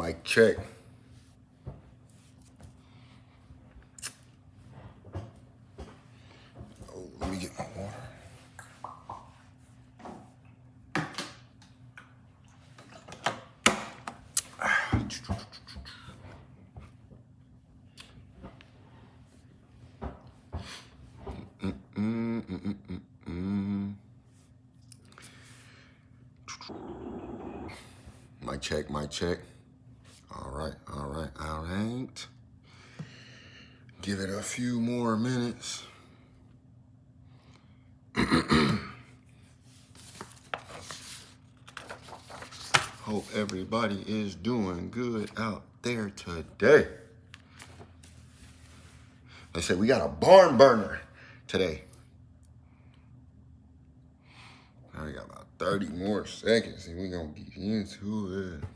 Mic check. Oh, let me get my water. Mic check, mic check. All right. Give it a few more minutes. Hope everybody is doing good out there today. They said we got a barn burner today. Now we got about 30 more seconds and we're going to get into it.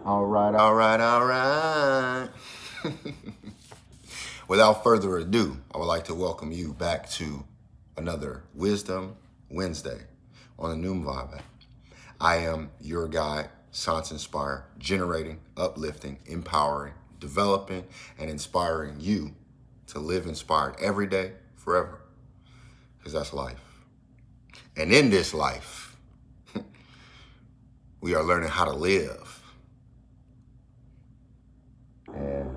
All right. Without further ado, I would like to welcome you back to another Wisdom Wednesday on the Noom Vibe. I am your guide, Sans Inspire, generating, uplifting, empowering, developing, and inspiring you to live inspired every day, forever, because that's life. And in this life, we are learning how to live. And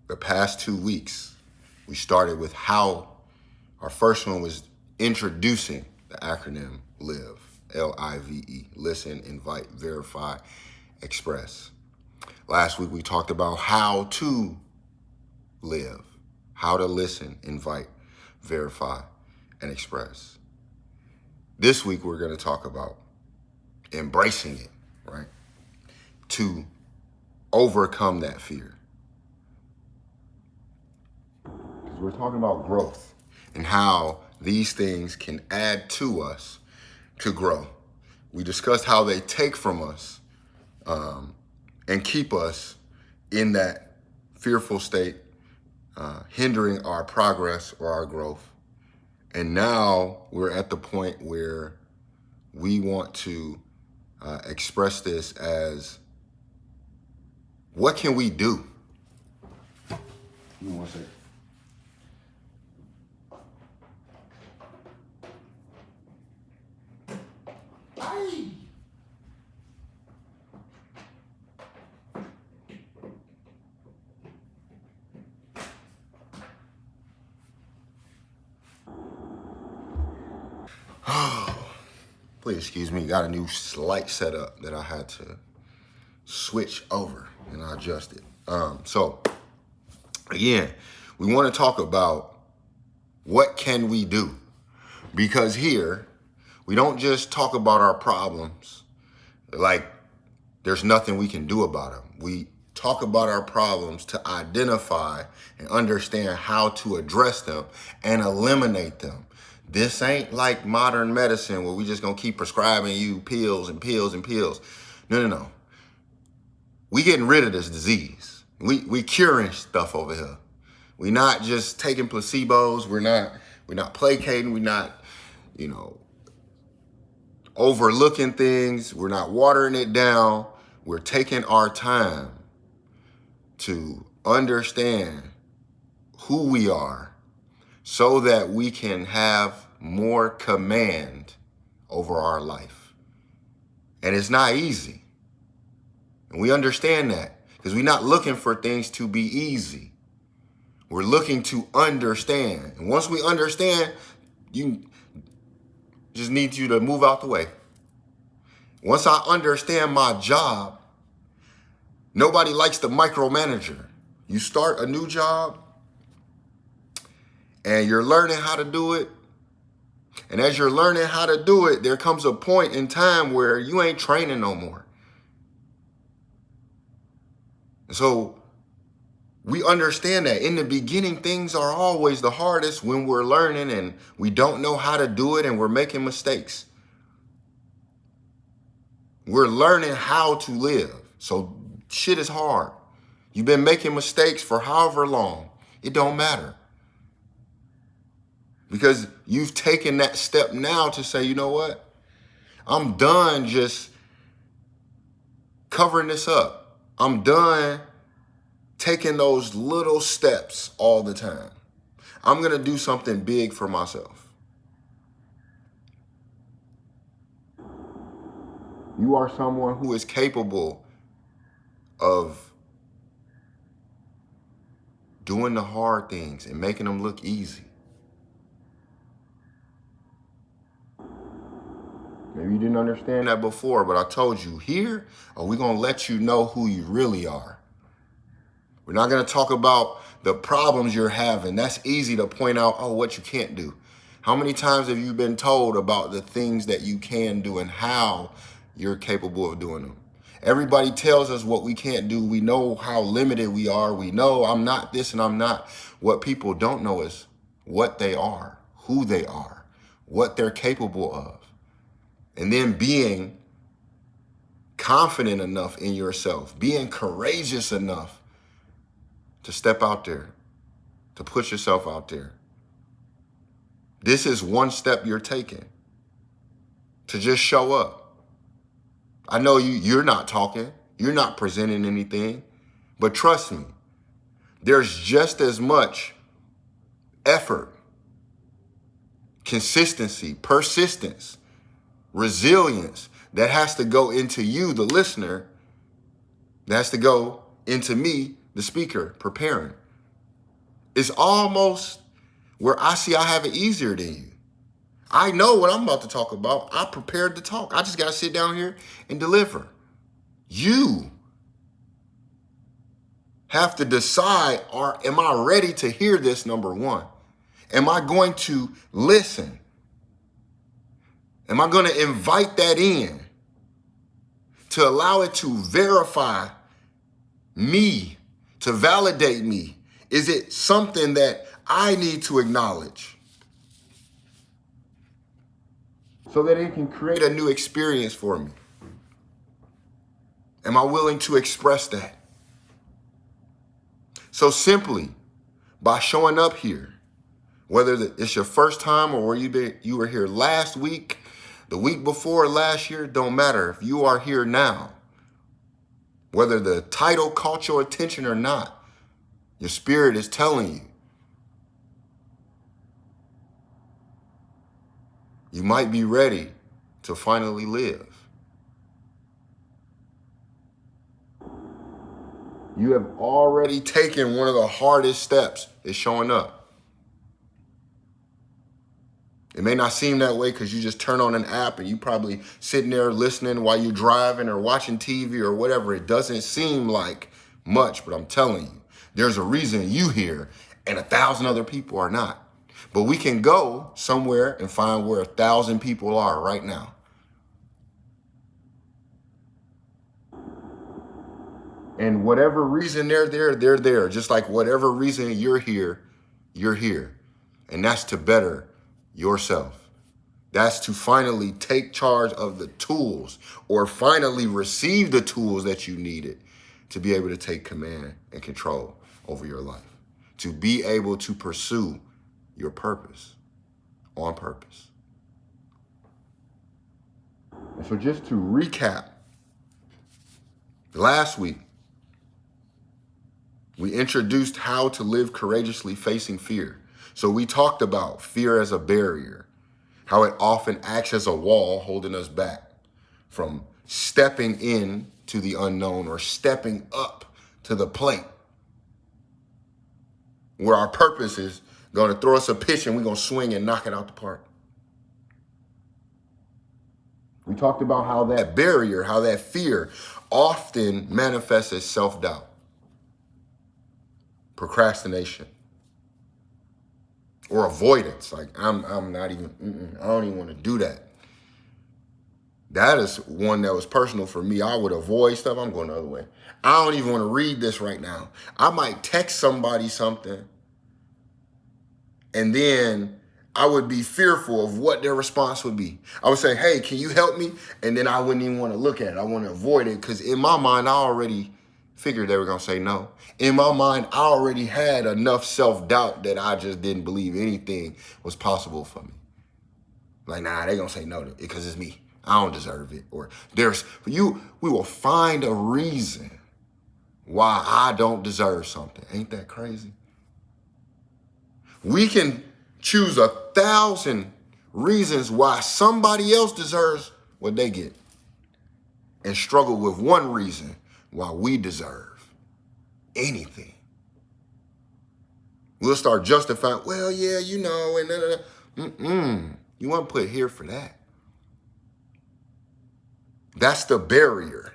the past 2 weeks, we started with how our first one was introducing the acronym LIVE, L-I-V-E, listen, invite, verify, express. Last week, we talked about how to live, how to listen, invite, verify, and express. This week, we're going to talk about embracing it, right? To overcome that fear. Because we're talking about growth and how these things can add to us to grow. We discussed how they take from us and keep us in that fearful state, hindering our progress or our growth. And now we're at the point where we want to express this as, what can we do? Give me 1 second. Please excuse me, got a new light setup that I had to switch over and I adjusted. So again, we want to talk about what can we do? Because here, we don't just talk about our problems like there's nothing we can do about them. We talk about our problems to identify and understand how to address them and eliminate them. This ain't like modern medicine where we just gonna keep prescribing you pills and pills and pills. No. We getting rid of this disease. We curing stuff over here. We not just taking placebos. We're not placating. We're not, overlooking things. We're not watering it down. We're taking our time to understand who we are so that we can have more command over our life. And it's not easy. And we understand that because we're not looking for things to be easy. We're looking to understand. And once we understand, you just need you to move out the way. Once I understand my job, nobody likes the micromanager. You start a new job and you're learning how to do it, And as you're learning how to do it, there comes a point in time where you ain't training no more. And so we understand that in the beginning, things are always the hardest when we're learning and we don't know how to do it and we're making mistakes. We're learning how to live. So shit is hard. You've been making mistakes for however long. It don't matter. Because you've taken that step now to say, you know what? I'm done just covering this up. I'm done taking those little steps all the time. I'm going to do something big for myself. You are someone who is capable of doing the hard things and making them look easy. Maybe you didn't understand that before, but I told you, here, we're going to let you know who you really are. We're not going to talk about the problems you're having. That's easy to point out, what you can't do. How many times have you been told about the things that you can do and how you're capable of doing them? Everybody tells us what we can't do. We know how limited we are. We know I'm not this and I'm not. What people don't know is what they are, who they are, what they're capable of. And then being confident enough in yourself, being courageous enough to step out there, to put yourself out there. This is one step you're taking to just show up. I know you're not talking, you're not presenting anything, but trust me, there's just as much effort, consistency, persistence, resilience that has to go into you, the listener, that has to go into me, the speaker, preparing. It's almost where I have it easier than you. I know what I'm about to talk about. I prepared to talk. I just got to sit down here and deliver. You have to decide, am I ready to hear this, number one? Am I going to listen? Am I going to invite that in to allow it to verify me, to validate me? Is it something that I need to acknowledge so that it can create a new experience for me? Am I willing to express that? So simply by showing up here, whether it's your first time or you were here last week, the week before, last year, don't matter. If you are here now, whether the title caught your attention or not, your spirit is telling you, you might be ready to finally live. You have already taken one of the hardest steps, is showing up. It may not seem that way because you just turn on an app and you probably sitting there listening while you're driving or watching TV or whatever. It doesn't seem like much, but I'm telling you, there's a reason you here and 1,000 other people are not. But we can go somewhere and find where 1,000 people are right now. And whatever reason they're there. Just like whatever reason you're here, you're here. And that's to better yourself. That's to finally take charge of the tools or finally receive the tools that you needed to be able to take command and control over your life, to be able to pursue your purpose on purpose. And so just to recap, last week, we introduced how to live courageously facing fear. So we talked about fear as a barrier, how it often acts as a wall holding us back from stepping in to the unknown or stepping up to the plate where our purpose is going to throw us a pitch and we're going to swing and knock it out the park. We talked about how that barrier, how that fear often manifests as self-doubt, procrastination, or avoidance. Like I'm not even, I don't even want to do that. That is one that was personal for me. I would avoid stuff. I'm going the other way. I don't even want to read this right now. I might text somebody something, and then I would be fearful of what their response would be. I would say, hey, can you help me? And then I wouldn't even want to look at it. I want to avoid it because in my mind, I already figured they were going to say no. In my mind, I already had enough self-doubt that I just didn't believe anything was possible for me. Like, nah, they're going to say no because it's me. I don't deserve it. Or we will find a reason why I don't deserve something. Ain't that crazy? We can choose 1,000 reasons why somebody else deserves what they get and struggle with one reason why we deserve anything. We'll start justifying, well, yeah, you know, and you weren't put here for that. That's the barrier.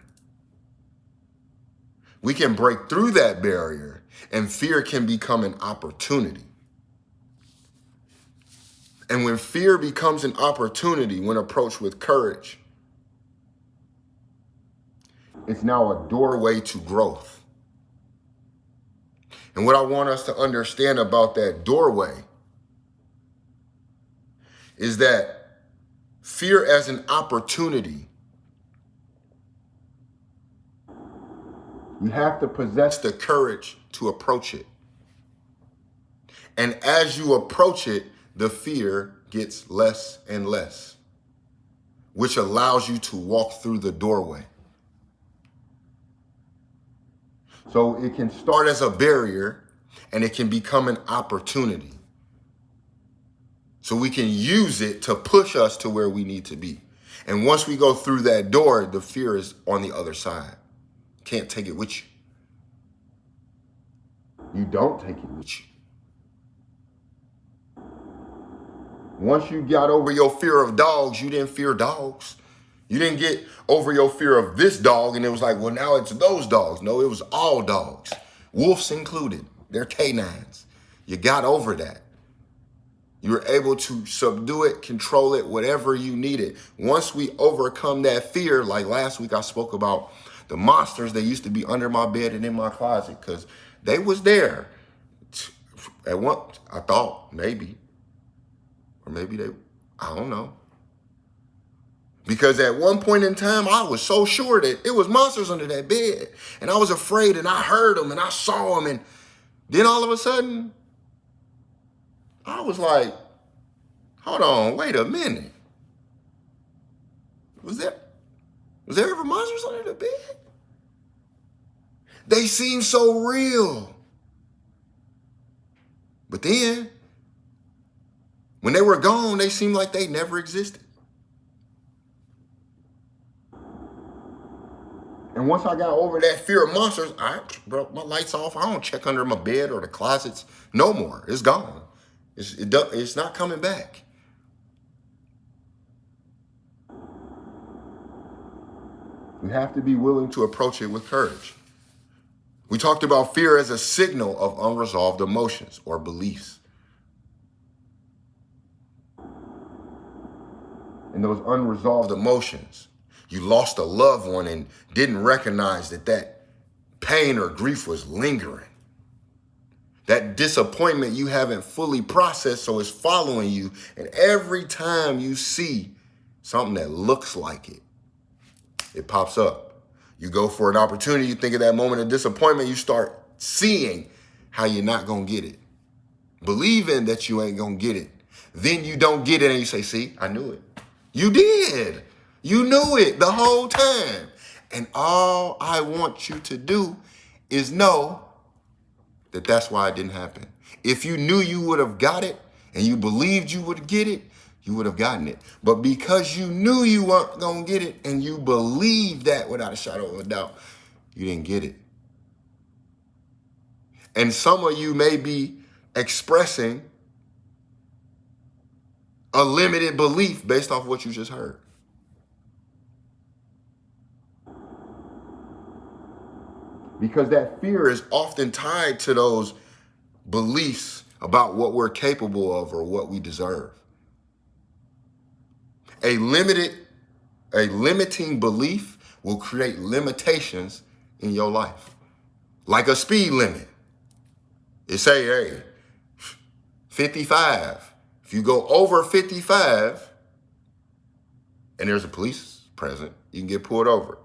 We can break through that barrier and fear can become an opportunity. And when fear becomes an opportunity, when approached with courage, it's now a doorway to growth. And what I want us to understand about that doorway is that fear as an opportunity, you have to possess the courage to approach it. And as you approach it, the fear gets less and less, which allows you to walk through the doorway. So it can start as a barrier and it can become an opportunity. So we can use it to push us to where we need to be. And once we go through that door, the fear is on the other side. Can't take it with you. You don't take it with you. Once you got over your fear of dogs, you didn't fear dogs. You didn't get over your fear of this dog and it was like, well, now it's those dogs. No, it was all dogs, wolves included. They're canines. You got over that. You were able to subdue it, control it, whatever you needed. Once we overcome that fear, like last week I spoke about the monsters that used to be under my bed and in my closet because they was there. At one, I thought maybe, or maybe I don't know. Because at one point in time, I was so sure that it was monsters under that bed. And I was afraid and I heard them and I saw them. And then all of a sudden, I was like, hold on, wait a minute. Was there ever monsters under the bed? They seemed so real. But then, when they were gone, they seemed like they never existed. And once I got over that fear of monsters, I broke my lights off. I don't check under my bed or the closets no more. It's gone. It's not coming back. You have to be willing to approach it with courage. We talked about fear as a signal of unresolved emotions or beliefs. And those unresolved emotions, you lost a loved one and didn't recognize that pain or grief was lingering. That disappointment you haven't fully processed, so it's following you. And every time you see something that looks like it, it pops up. You go for an opportunity, you think of that moment of disappointment, you start seeing how you're not gonna get it. Believing that you ain't gonna get it. Then you don't get it and you say, see, I knew it. You did. You knew it the whole time. And all I want you to do is know that that's why it didn't happen. If you knew you would have got it and you believed you would get it, you would have gotten it. But because you knew you weren't going to get it and you believed that without a shadow of a doubt, you didn't get it. And some of you may be expressing a limited belief based off what you just heard. Because that fear is often tied to those beliefs about what we're capable of or what we deserve. A limiting belief will create limitations in your life. Like a speed limit. It say, hey, 55. If you go over 55 and there's a police present, you can get pulled over.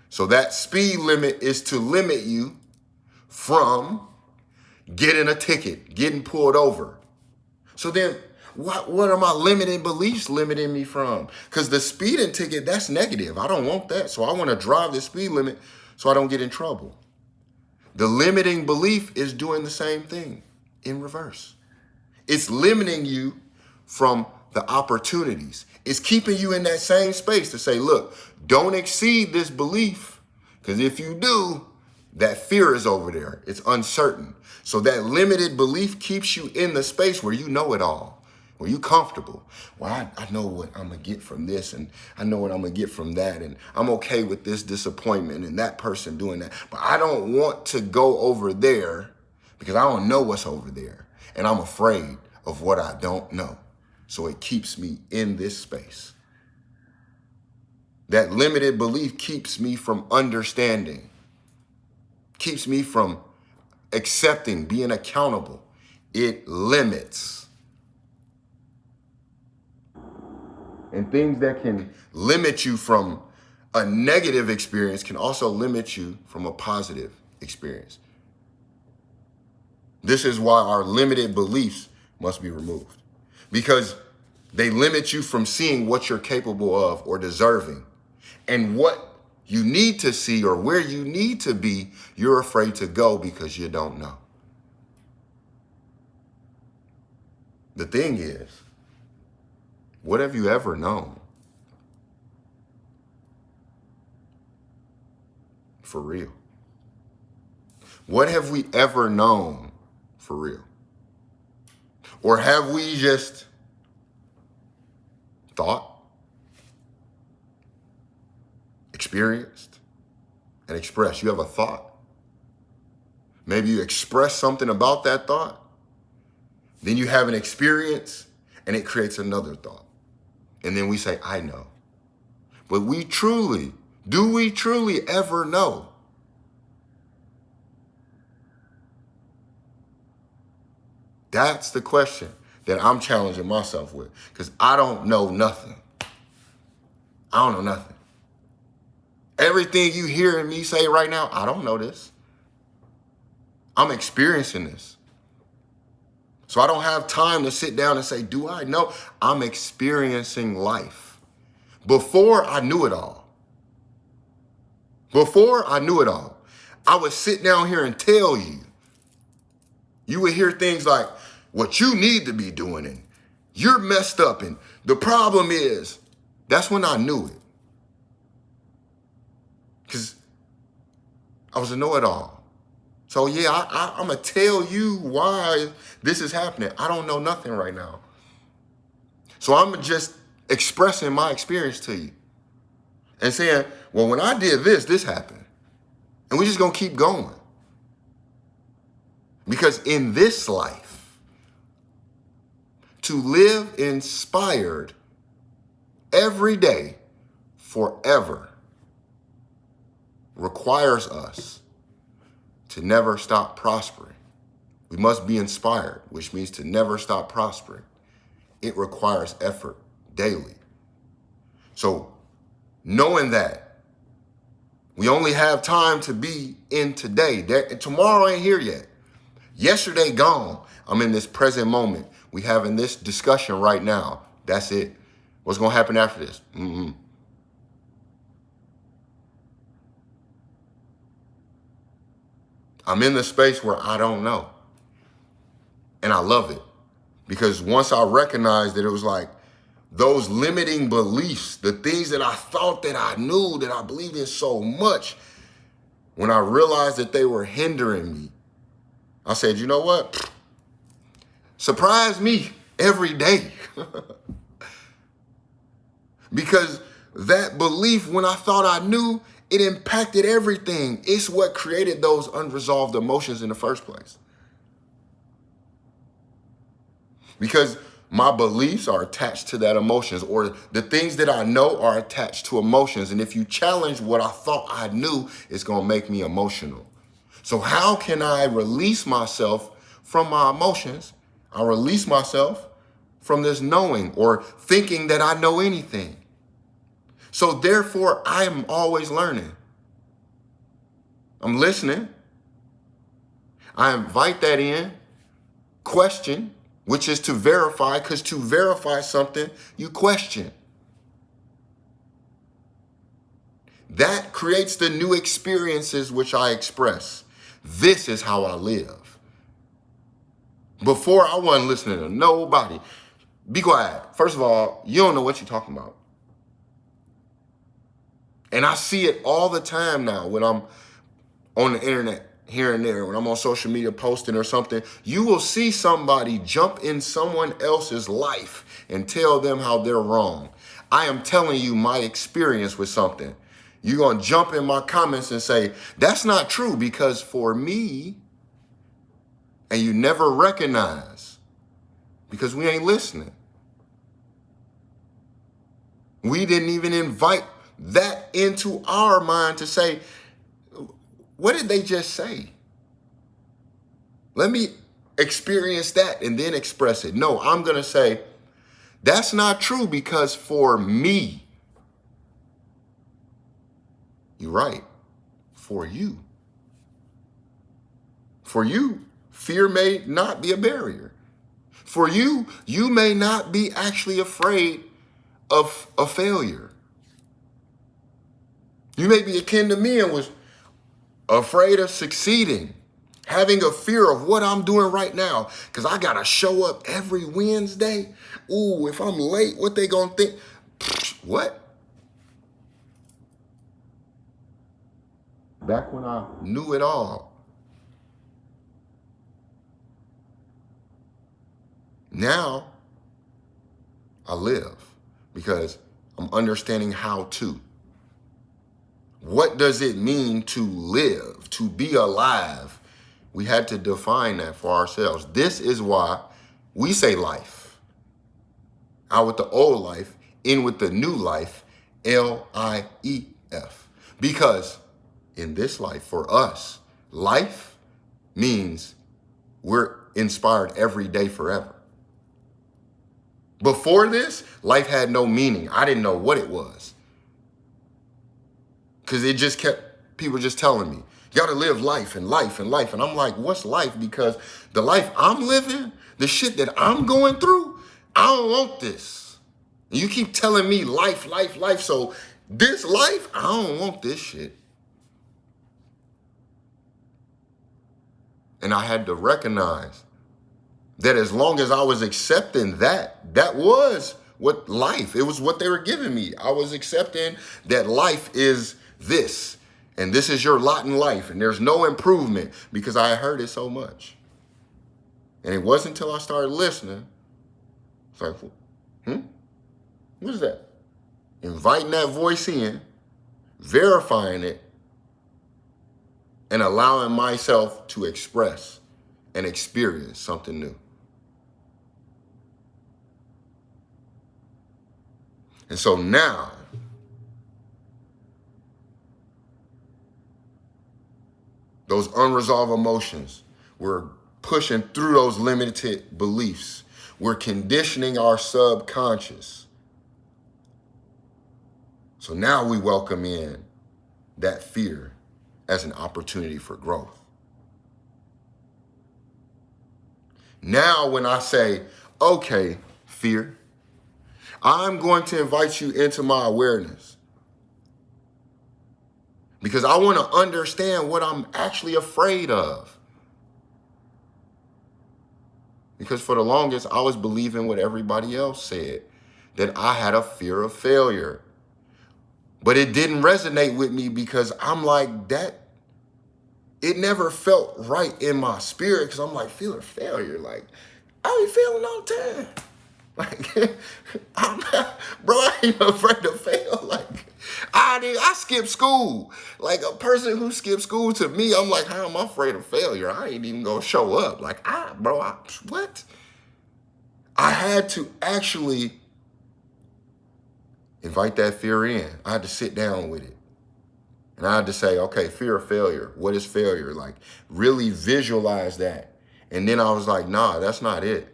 So that speed limit is to limit you from getting a ticket, getting pulled over. So then what are my limiting beliefs limiting me from? Because the speeding ticket, that's negative. I don't want that. So I want to drive the speed limit so I don't get in trouble. The limiting belief is doing the same thing in reverse. It's limiting you from the opportunities. It's keeping you in that same space to say, look, don't exceed this belief, because if you do, that fear is over there. It's uncertain. So that limited belief keeps you in the space where you know it all, where you're comfortable. Well, I know what I'm going to get from this, and I know what I'm going to get from that, and I'm okay with this disappointment and that person doing that. But I don't want to go over there because I don't know what's over there, and I'm afraid of what I don't know. So it keeps me in this space. That limited belief keeps me from understanding, keeps me from accepting, being accountable. It limits. And things that can limit you from a negative experience can also limit you from a positive experience. This is why our limited beliefs must be removed, because they limit you from seeing what you're capable of or deserving. And what you need to see or where you need to be, you're afraid to go because you don't know. The thing is, what have you ever known? For real. What have we ever known for real? Or have we just thought, experienced, and expressed? You have a thought. Maybe you express something about that thought. Then you have an experience and it creates another thought. And then we say, I know. But do we truly ever know? That's the question that I'm challenging myself with, because I don't know nothing. I don't know nothing. Everything you hearing me say right now, I don't know this. I'm experiencing this. So I don't have time to sit down and say, do I know? I'm experiencing life. Before I knew it all. I would sit down here and tell you. You would hear things like, what you need to be doing, and you're messed up, and the problem is, that's when I knew it. Because I was a know-it-all. So yeah, I'm going to tell you why this is happening. I don't know nothing right now. So I'm just expressing my experience to you and saying, well, when I did this, this happened. And we're just going to keep going. Because in this life, to live inspired every day forever requires us to never stop prospering. We must be inspired, which means to never stop prospering. It requires effort daily. So knowing that we only have time to be in today, tomorrow ain't here yet. Yesterday gone. I'm in this present moment. We having this discussion right now. That's it. What's going to happen after this? I'm in the space where I don't know. And I love it. Because once I recognized that it was like those limiting beliefs, the things that I thought that I knew, that I believed in so much, when I realized that they were hindering me, I said, you know what? Surprise me every day. Because that belief, when I thought I knew, it impacted everything. It's what created those unresolved emotions in the first place. because my beliefs are attached to that emotions, or the things that I know are attached to emotions. And if you challenge what I thought I knew, it's going to make me emotional. So how can I release myself from my emotions? I release myself from this knowing or thinking that I know anything. So therefore, I am always learning. I'm listening. I invite that in. Question, which is to verify, because to verify something, you question. That creates the new experiences which I express. This is how I live. Before, I wasn't listening to nobody. Be quiet. First of all, you don't know what you're talking about. And I see it all the time now when I'm on the internet here and there, when I'm on social media posting or something. You will see somebody jump in someone else's life and tell them how they're wrong. I am telling you my experience with something. You're going to jump in my comments and say, that's not true, because for me, and you never recognize, because we ain't listening. We didn't even invite that into our mind to say, what did they just say? Let me experience that and then express it. No, I'm going to say, that's not true, because for me. You're right. For you. For you, fear may not be a barrier. For you, you may not be actually afraid of a failure. You may be akin to me and was afraid of succeeding, having a fear of what I'm doing right now, because I got to show up every Wednesday. Ooh, if I'm late, what they going to think? What? Back when I knew it all. Now, I live because I'm understanding how to. What does it mean to live, to be alive? We had to define that for ourselves. This is why we say life. Out with the old life, in with the new life, L-I-E-F. Because in this life, for us, life means we're inspired every day forever. Before this, life had no meaning. I didn't know what it was. Because it just kept, people just telling me, you gotta live life and life and life. And I'm like, what's life? Because the life I'm living, the shit that I'm going through, I don't want this. And you keep telling me life, life, life. So this life, I don't want this shit. And I had to recognize that as long as I was accepting that, that was what life, it was what they were giving me. I was accepting that life is this, and this is your lot in life, and there's no improvement, because I heard it so much. And it wasn't until I started listening, it's like, what is that? Inviting that voice in, verifying it, and allowing myself to express and experience something new. And so now, those unresolved emotions, we're pushing through those limited beliefs. We're conditioning our subconscious. So now we welcome in that fear as an opportunity for growth. Now when I say, okay, fear, I'm going to invite you into my awareness, because I want to understand what I'm actually afraid of. Because for the longest, I was believing what everybody else said, that I had a fear of failure. But it didn't resonate with me, because I'm like, that, it never felt right in my spirit, because I'm like, fear of failure. Like, I be failing all the time. Like, I'm not, bro, I ain't afraid to fail. Like, I skipped school. Like, a person who skipped school, to me, I'm like, how am I afraid of failure? I ain't even gonna show up. Like, what? I had to actually invite that fear in. I had to sit down with it. And I had to say, okay, fear of failure. What is failure? Like, really visualize that. And then I was like, nah, that's not it.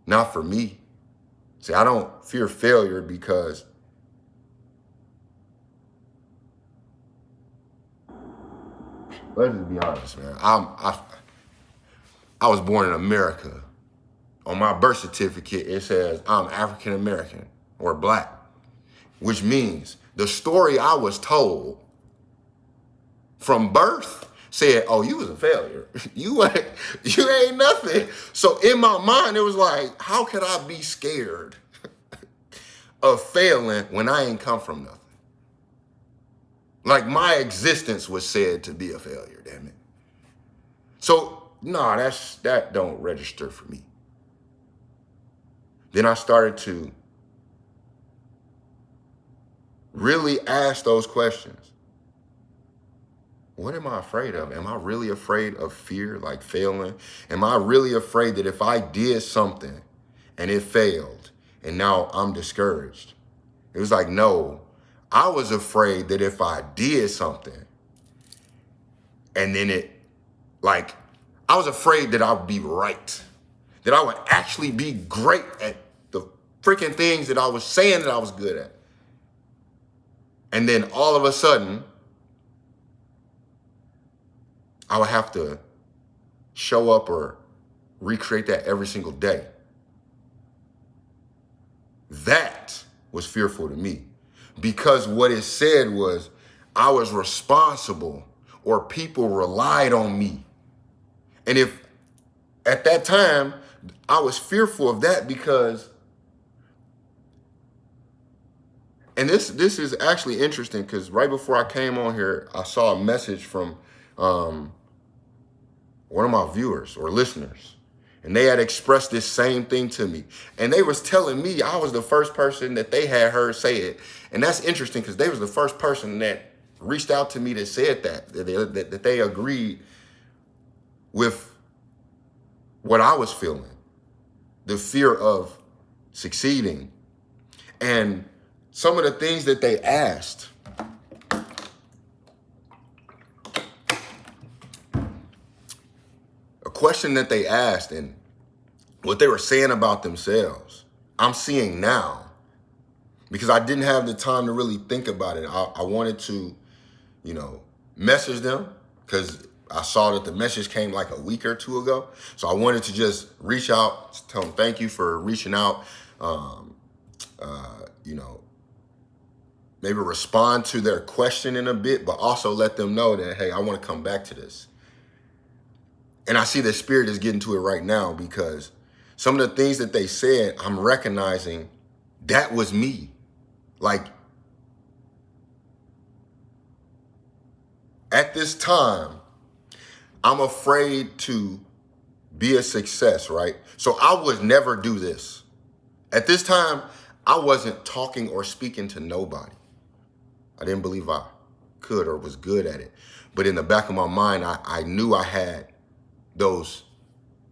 Not for me. See, I don't fear failure because let's just be honest, man. I was born in America. On my birth certificate, it says I'm African American or black, which means the story I was told from birth said, oh, you was a failure. You ain't nothing. So in my mind, it was like, how could I be scared of failing when I ain't come from nothing? Like, my existence was said to be a failure, damn it. So, nah, that don't register for me. Then I started to really ask those questions. What am I afraid of? Am I really afraid of fear, like failing? Am I really afraid that if I did something and it failed and now I'm discouraged? It was like, no, I was afraid that if I did something and then I was afraid that I would be right, that I would actually be great at the freaking things that I was saying that I was good at. And then all of a sudden, I would have to show up or recreate that every single day. That was fearful to me because what it said was I was responsible or people relied on me. And if at that time, I was fearful of that because, and this is actually interesting because right before I came on here, I saw a message from one of my viewers or listeners, and they had expressed this same thing to me. And they was telling me I was the first person that they had heard say it. And that's interesting because they was the first person that reached out to me that said that they agreed with what I was feeling, the fear of succeeding. And some of the things that they asked, a question that they asked and what they were saying about themselves, I'm seeing now because I didn't have the time to really think about it. I wanted to, message them because I saw that the message came like a week or two ago. So I wanted to just reach out, tell them thank you for reaching out, maybe respond to their question in a bit, but also let them know that, hey, I want to come back to this. And I see the spirit is getting to it right now because some of the things that they said, I'm recognizing that was me. Like, at this time, I'm afraid to be a success, right? So I would never do this. At this time, I wasn't talking or speaking to nobody. I didn't believe I could or was good at it. But in the back of my mind, I knew I had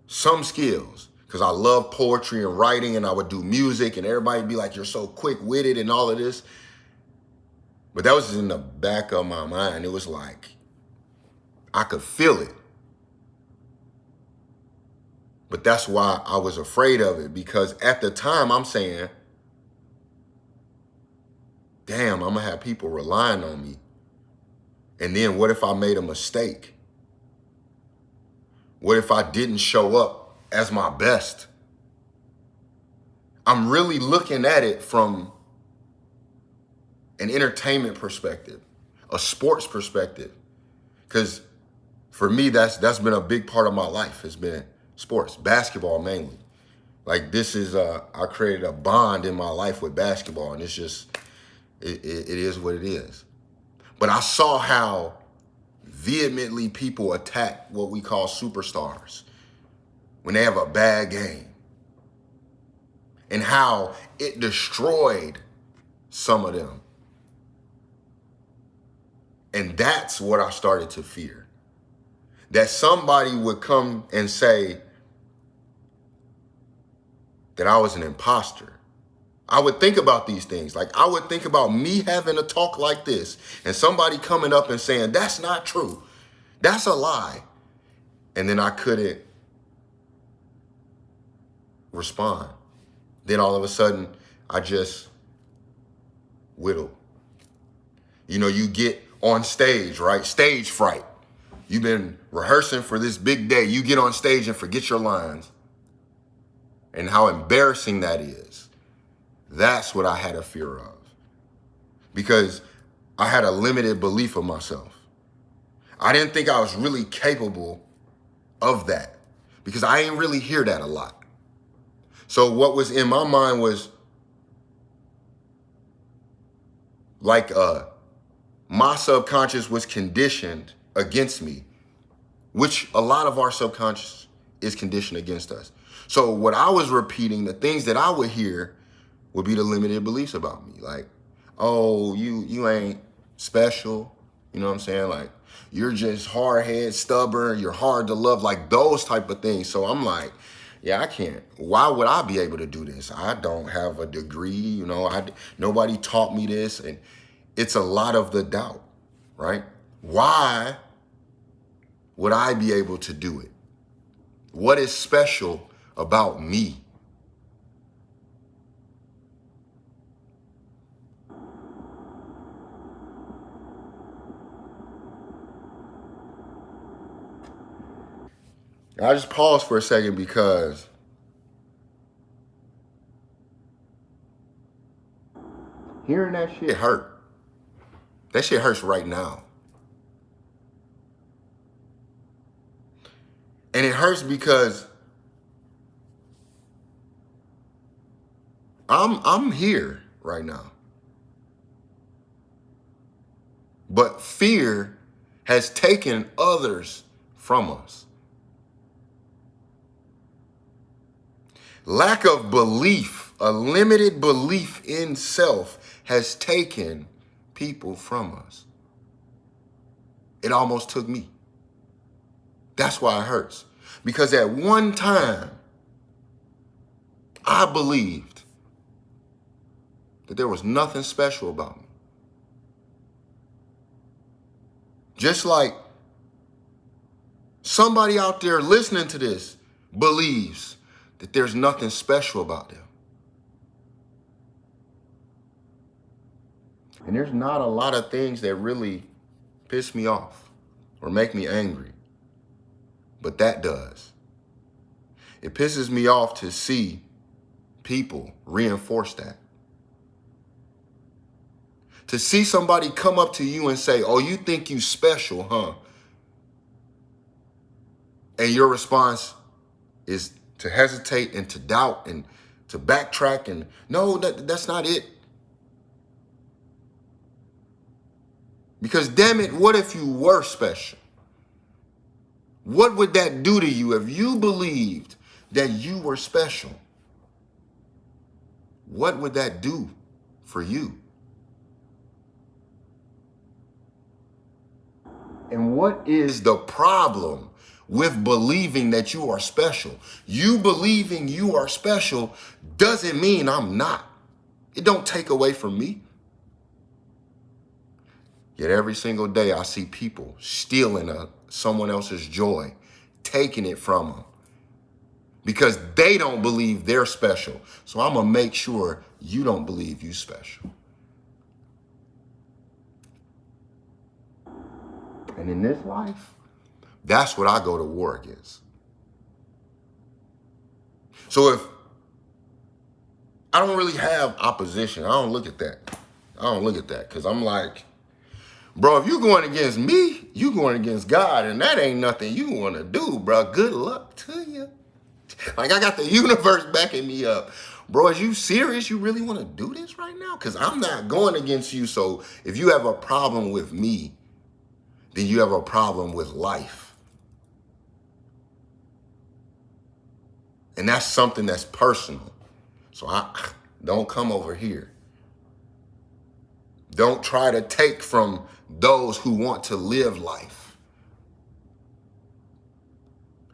some skills because I love poetry and writing, and I would do music and everybody would be like, you're so quick-witted and all of this. But that was in the back of my mind. It was like, I could feel it. But that's why I was afraid of it, because at the time I'm saying, damn, I'm gonna have people relying on me. And then what if I made a mistake? What if I didn't show up as my best? I'm really looking at it from an entertainment perspective, a sports perspective. Because for me, that's been a big part of my life. It's been sports, basketball mainly. Like, this is, I created a bond in my life with basketball, and it's just, it is what it is. But I saw how vehemently people attack what we call superstars when they have a bad game, and how it destroyed some of them. And that's what I started to fear. That somebody would come and say, that I was an imposter. I would think about these things. Like I would think about me having a talk like this and somebody coming up and saying, that's not true. That's a lie. And then I couldn't respond. Then all of a sudden, I just whittled. You know, you get on stage, right? Stage fright. You've been rehearsing for this big day. You get on stage and forget your lines. And how embarrassing that is. That's what I had a fear of. Because I had a limited belief of myself. I didn't think I was really capable of that. Because I ain't really hear that a lot. So what was in my mind was like my subconscious was conditioned against me, which a lot of our subconscious is conditioned against us. So what I was repeating, the things that I would hear would be the limited beliefs about me. Like, oh, you ain't special. You know what I'm saying? Like, you're just hard-headed, stubborn, you're hard to love, like those type of things. So I'm like, yeah, I can't. Why would I be able to do this? I don't have a degree, you know, nobody taught me this. And it's a lot of the doubt, right? Why would I be able to do it? What is special about me? I just paused for a second because hearing that shit hurt. That shit hurts right now. And it hurts because I'm here right now. But fear has taken others from us. Lack of belief, a limited belief in self has taken people from us. It almost took me. That's why it hurts. Because at one time, I believed that there was nothing special about me. Just like somebody out there listening to this believes that there's nothing special about them. And there's not a lot of things that really piss me off or make me angry. But that does. It pisses me off to see people reinforce that. To see somebody come up to you and say, oh, you think you special, huh? And your response is to hesitate and to doubt and to backtrack and no, that's not it. Because damn it, what if you were special? What would that do to you if you believed that you were special? What would that do for you? And what is the problem with believing that you are special? You believing you are special doesn't mean I'm not. It don't take away from me. Yet every single day I see people stealing someone else's joy, taking it from them because they don't believe they're special. So I'm gonna make sure you don't believe you special. And in this life, that's what I go to war against. So if I don't really have opposition, I don't look at that. Because I'm like, bro, if you going against me, you going against God, and that ain't nothing you want to do, bro. Good luck to you. Like, I got the universe backing me up. Bro, is you serious? You really want to do this right now? Because I'm not going against you. So if you have a problem with me, then you have a problem with life. And that's something that's personal. So don't come over here. Don't try to take from those who want to live life.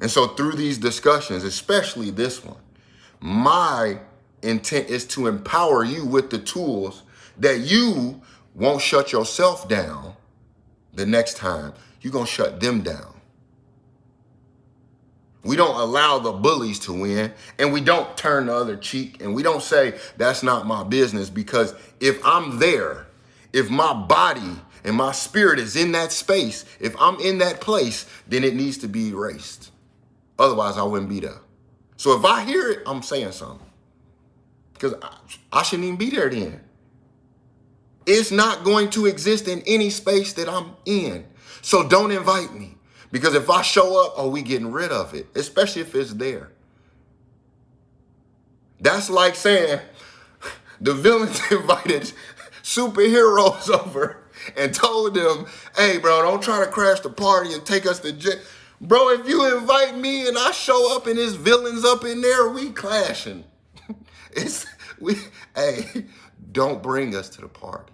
And so through these discussions, especially this one, My intent is to empower you with the tools that you won't shut yourself down the next time. You're going to shut them down. We don't allow the bullies to win, and we don't turn the other cheek, and we don't say that's not my business, because if I'm there, if my body and my spirit is in that space, if I'm in that place, then it needs to be erased. Otherwise, I wouldn't be there. So if I hear it, I'm saying something, because I shouldn't even be there then. It's not going to exist in any space that I'm in. So don't invite me. Because if I show up, we getting rid of it, especially if it's there. That's like saying the villains invited superheroes over and told them, hey, bro, don't try to crash the party and take us to jail. Bro, if you invite me and I show up and there's villains up in there, we clashing. Hey, don't bring us to the party.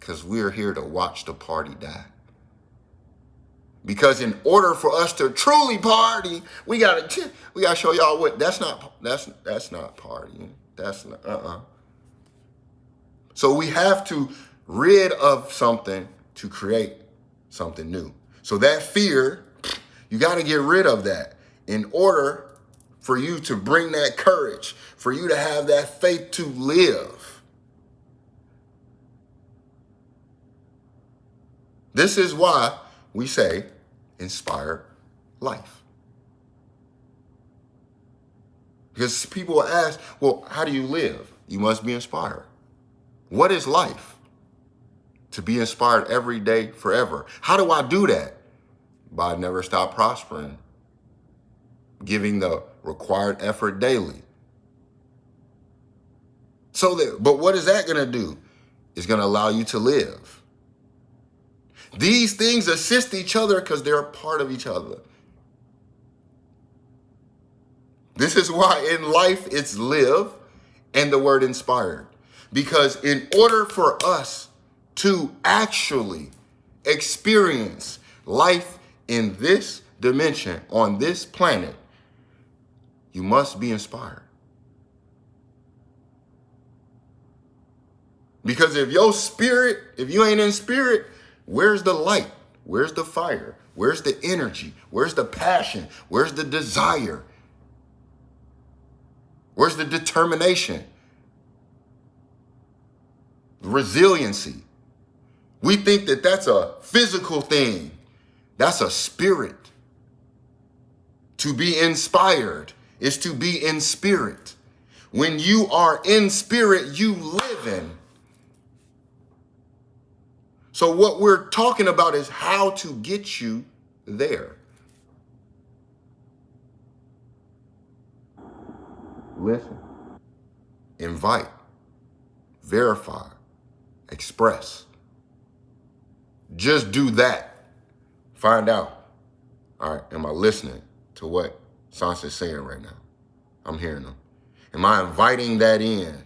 Because we're here to watch the party die. Because in order for us to truly party, we gotta show y'all what that's not partying. That's not So we have to rid of something to create something new. So that fear, you gotta get rid of that in order for you to bring that courage, for you to have that faith to live. This is why we say inspired life. Because people ask, well, how do you live? You must be inspired. What is life? To be inspired every day, forever. How do I do that? By never stop prospering, giving the required effort daily. But what is that going to do? It's going to allow you to live. These things assist each other because they're a part of each other. This is why in life it's live and the word inspired. Because in order for us to actually experience life in this dimension, on this planet, you must be inspired. Because if you ain't in spirit, where's the light? Where's the fire? Where's the energy? Where's the passion? Where's the desire? Where's the determination? Resiliency. We think that that's a physical thing. That's a spirit. To be inspired is to be in spirit. When you are in spirit, you live in. So what we're talking about is how to get you there. Listen, invite, verify, express. Just do that. Find out. All right, am I listening to what Sansa's saying right now? I'm hearing them. Am I inviting that in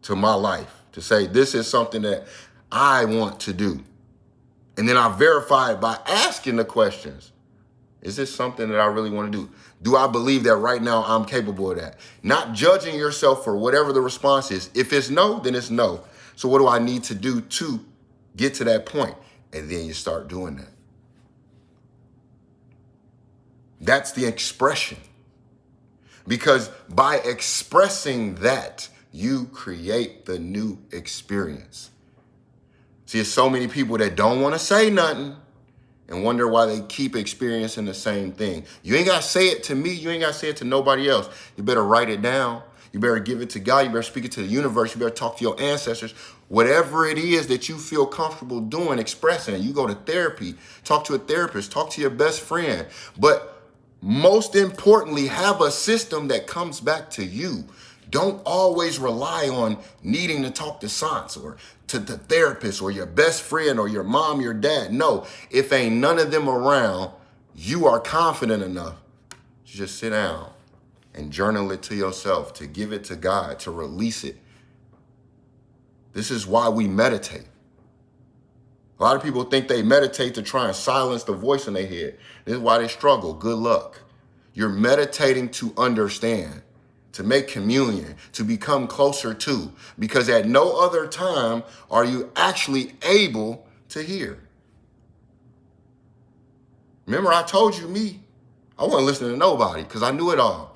to my life to say this is something that I want to do? And then I verify it by asking the questions. Is this something that I really want to do? Do I believe that right now I'm capable of that? Not judging yourself for whatever the response is. If it's no, then it's no. So what do I need to do to get to that point? And then you start doing that. That's the expression. Because by expressing that, you create the new experience. See, there's so many people that don't want to say nothing and wonder why they keep experiencing the same thing. You ain't got to say it to me. You ain't got to say it to nobody else. You better write it down. You better give it to God. You better speak it to the universe. You better talk to your ancestors. Whatever it is that you feel comfortable doing, expressing it. You go to therapy, talk to a therapist, talk to your best friend. But most importantly, have a system that comes back to you. Don't always rely on needing to talk to science or to the therapist or your best friend or your mom, your dad. No, if ain't none of them around, you are confident enough to just sit down and journal it to yourself, to give it to God, to release it. This is why we meditate. A lot of people think they meditate to try and silence the voice in their head. This is why they struggle. Good luck. You're meditating to understand, to make communion, to become closer to, because at no other time are you actually able to hear. Remember, I told you I wasn't listening to nobody because I knew it all.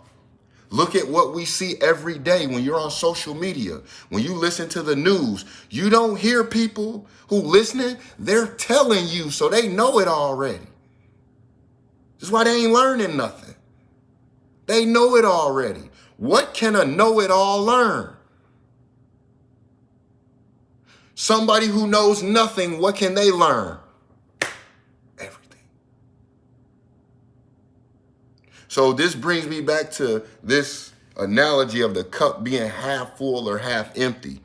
Look at what we see every day when you're on social media. When you listen to the news, you don't hear people who listening. They're telling you, so they know it already. This is why they ain't learning nothing. They know it already. What can a know-it-all learn? Somebody who knows nothing, what can they learn? Everything. So this brings me back to this analogy of the cup being half full or half empty.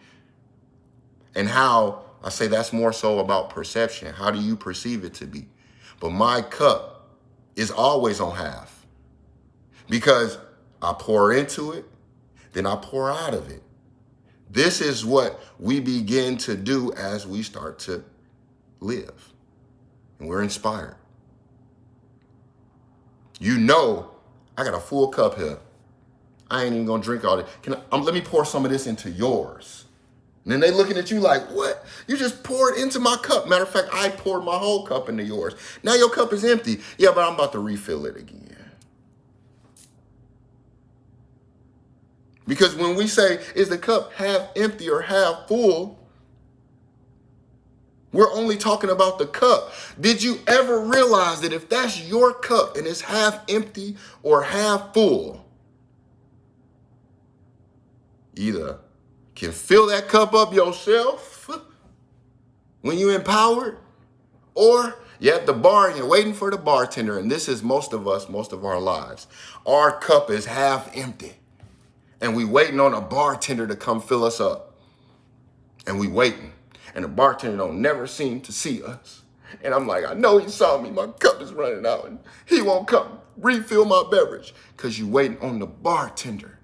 And how I say that's more so about perception. How do you perceive it to be? But my cup is always on half because I pour into it, then I pour out of it. This is what we begin to do as we start to live. And we're inspired. You know, I got a full cup here. I ain't even gonna drink all it. Let me pour some of this into yours. And then they looking at you like, what? You just poured into my cup. Matter of fact, I poured my whole cup into yours. Now your cup is empty. Yeah, but I'm about to refill it again. Because when we say, is the cup half empty or half full, we're only talking about the cup. Did you ever realize that if that's your cup and it's half empty or half full, either can fill that cup up yourself when you're empowered, or you're at the bar and you're waiting for the bartender, and this is most of us, most of our lives. Our cup is half empty, and we waiting on a bartender to come fill us up. And we waiting, and the bartender don't never seem to see us. And I'm like, I know he saw me, my cup is running out, and he won't come refill my beverage, because you waiting on the bartender.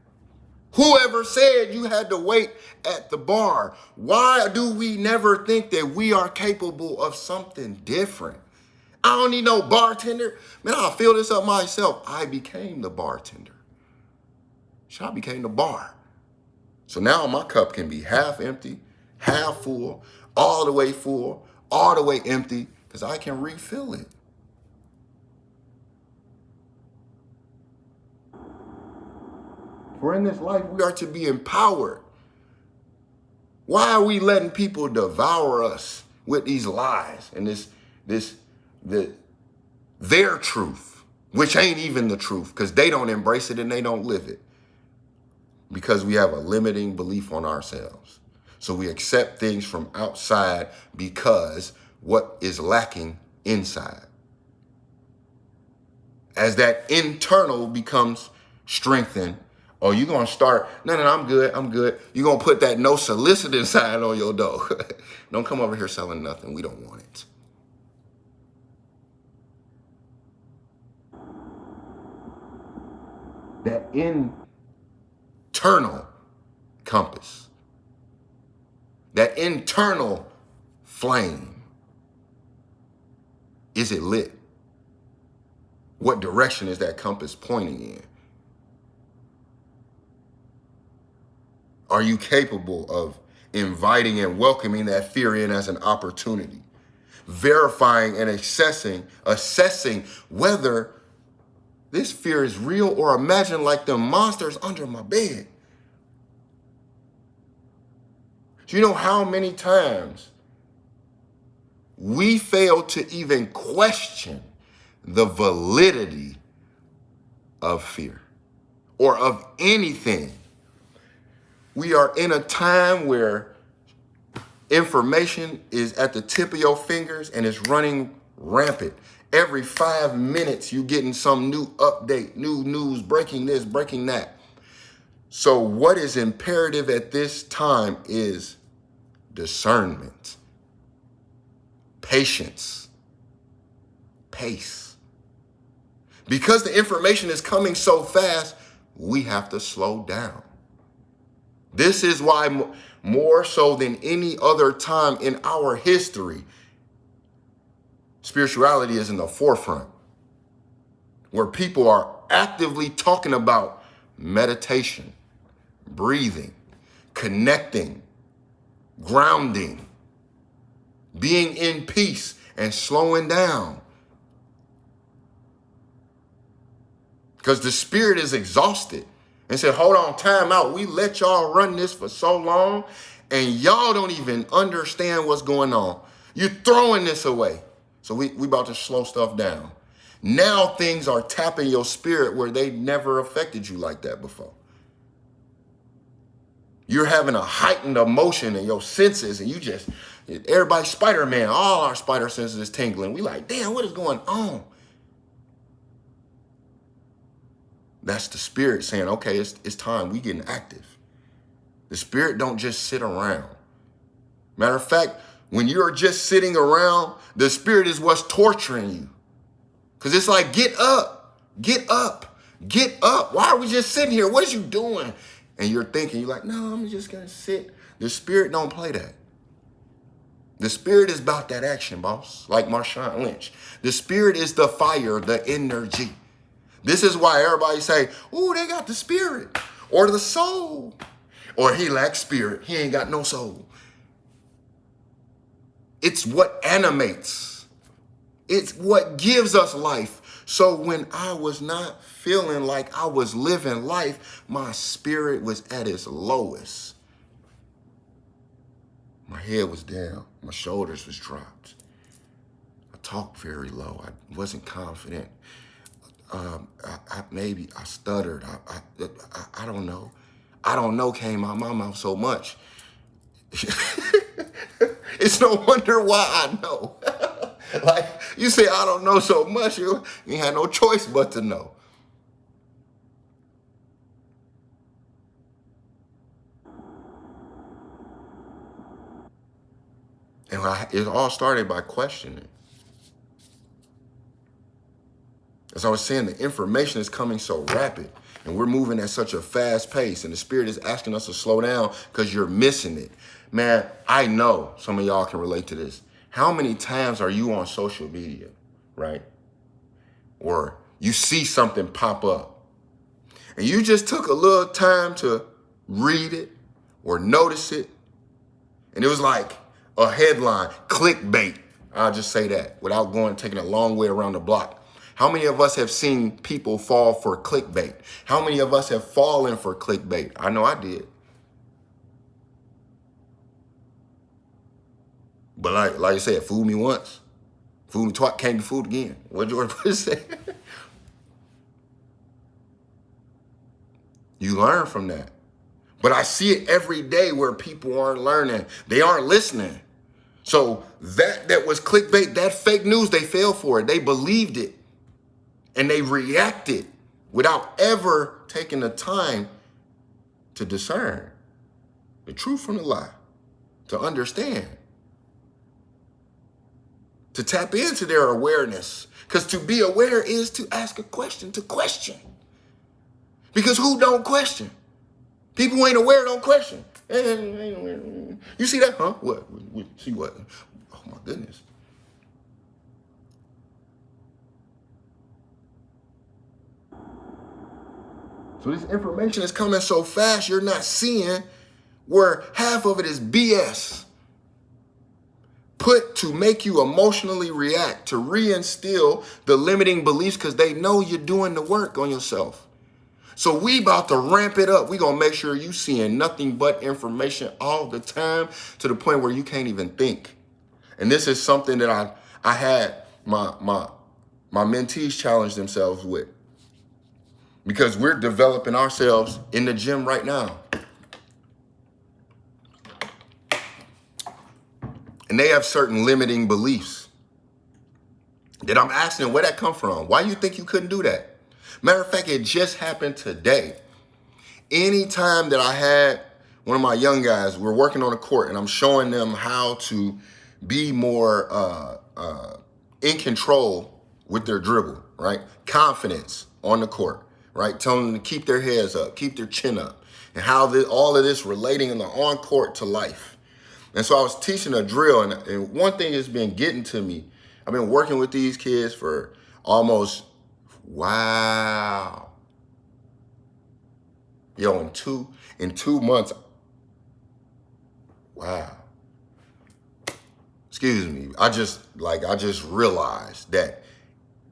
Whoever said you had to wait at the bar? Why do we never think that we are capable of something different? I don't need no bartender. Man, I'll fill this up myself. I became the bartender. I became the bar. So now my cup can be half empty, half full, all the way empty, because I can refill it. For in this life, we are to be empowered. Why are we letting people devour us with these lies and their truth, which ain't even the truth, because they don't embrace it and they don't live it? Because we have a limiting belief on ourselves. So we accept things from outside because what is lacking inside. As that internal becomes strengthened, or you're going to start, no, I'm good. You're going to put that no soliciting sign on your door. Don't come over here selling nothing. We don't want it. That internal compass, that internal flame, is it lit? What direction is that compass pointing in? Are you capable of inviting and welcoming that fear in as an opportunity? Verifying and assessing whether this fear is real or imagined, like the monsters under my bed. Do you know how many times we fail to even question the validity of fear or of anything? We are in a time where information is at the tip of your fingers and it's running rampant. Every 5 minutes, you're getting some new update, new news, breaking this, breaking that. So what is imperative at this time is discernment, patience, pace. Because the information is coming so fast, we have to slow down. This is why more so than any other time in our history, Spirituality is in the forefront, where people are actively talking about meditation, breathing, connecting, grounding, being in peace, and slowing down. Because the spirit is exhausted and said, hold on, time out. We let y'all run this for so long and y'all don't even understand what's going on. You're throwing this away. So we about to slow stuff down. Now things are tapping your spirit where they never affected you like that before. You're having a heightened emotion in your senses, and everybody Spider-Man, all our spider senses is tingling. We like, damn, what is going on? That's the spirit saying, okay, it's time. We getting active. The spirit don't just sit around. Matter of fact, when you're just sitting around, the spirit is what's torturing you. Because it's like, get up, get up, get up. Why are we just sitting here? What is you doing? And you're thinking, you're like, no, I'm just going to sit. The spirit don't play that. The spirit is about that action, boss, like Marshawn Lynch. The spirit is the fire, the energy. This is why everybody say, oh, they got the spirit or the soul. Or he lacks spirit. He ain't got no soul. It's what animates. It's what gives us life. So when I was not feeling like I was living life, my spirit was at its lowest. My head was down. My shoulders was dropped. I talked very low. I wasn't confident. Maybe I stuttered. I don't know. I don't know came out my mouth so much. It's no wonder why I know. Like you say, I don't know so much. You had no choice but to know. And it all started by questioning. As I was saying, the information is coming so rapid and we're moving at such a fast pace and the spirit is asking us to slow down because you're missing it. Man, I know some of y'all can relate to this. How many times are you on social media, right? Or you see something pop up and you just took a little time to read it or notice it. And it was like a headline, clickbait. I'll just say that without taking a long way around the block. How many of us have seen people fall for clickbait? How many of us have fallen for clickbait? I know I did. But like you said, fool me once, fool me twice, can't be fooled again. What George Bush say? You learn from that. But I see it every day where people aren't learning. They aren't listening. So that was clickbait, that fake news, they fell for it. They believed it. And they reacted without ever taking the time to discern the truth from the lie, to understand, to tap into their awareness. Because to be aware is to ask a question, to question. Because who don't question? People who ain't aware don't question. You see that? Huh? What? See what? Oh my goodness. So this information is coming so fast, you're not seeing where half of it is BS. Put to make you emotionally react, to reinstill the limiting beliefs because they know you're doing the work on yourself. So we about to ramp it up. We gonna make sure you seeing nothing but information all the time to the point where you can't even think. And this is something that I had my mentees challenge themselves with. Because we're developing ourselves in the gym right now. And they have certain limiting beliefs that I'm asking where that come from. Why you think you couldn't do that? Matter of fact, it just happened today. Anytime that I had one of my young guys, we're working on a court and I'm showing them how to be more in control with their dribble, right? Confidence on the court, right? Telling them to keep their heads up, keep their chin up, and how all of this relating in the on court to life. And so I was teaching a drill, and one thing that's been getting to me, I've been working with these kids for almost, wow. Yo, in 2 months, wow. Excuse me. I just realized that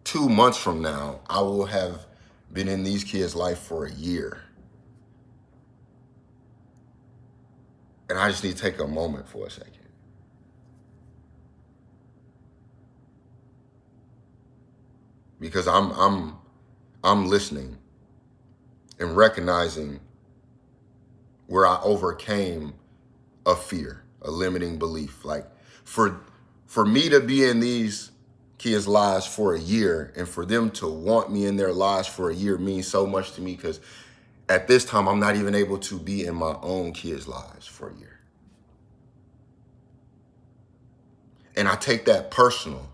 2 months from now, I will have been in these kids' life for a year. And I just need to take a moment for a second. Because I'm listening and recognizing where I overcame a fear, a limiting belief. Like for me to be in these kids' lives for a year and for them to want me in their lives for a year means so much to me, because at this time, I'm not even able to be in my own kids' lives for a year. And I take that personal,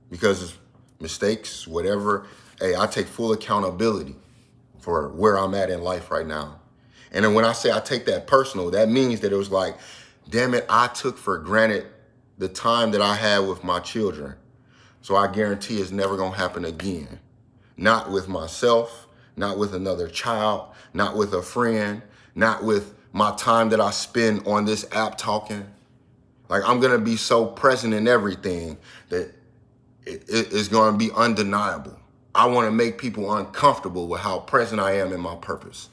because mistakes, whatever, hey, I take full accountability for where I'm at in life right now. And then when I say I take that personal, that means that it was like, damn it, I took for granted the time that I had with my children. So I guarantee it's never gonna happen again. Not with myself, not with another child, not with a friend, not with my time that I spend on this app talking. Like, I'm gonna be so present in everything that it's gonna be undeniable. I wanna make people uncomfortable with how present I am in my purpose.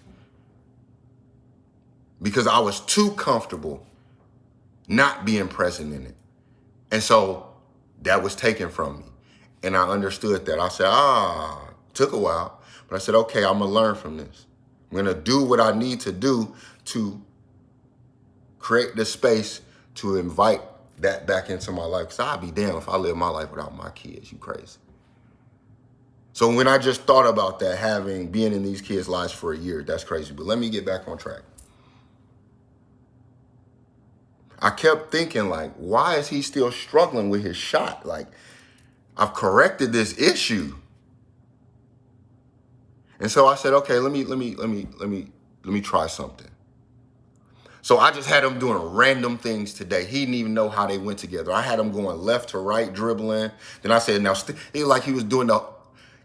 Because I was too comfortable not being present in it. And so that was taken from me. And I understood that. I said, took a while, but I said, okay, I'm gonna learn from this. I'm gonna do what I need to do to create the space to invite that back into my life. Because I'd be damned if I live my life without my kids. You crazy. So when I just thought about that, being in these kids' lives for a year, that's crazy. But let me get back on track. I kept thinking, like, why is he still struggling with his shot? Like, I've corrected this issue. And so I said, okay, let me try something. So I just had him doing random things today. He didn't even know how they went together. I had him going left to right, dribbling. Then I said, he was doing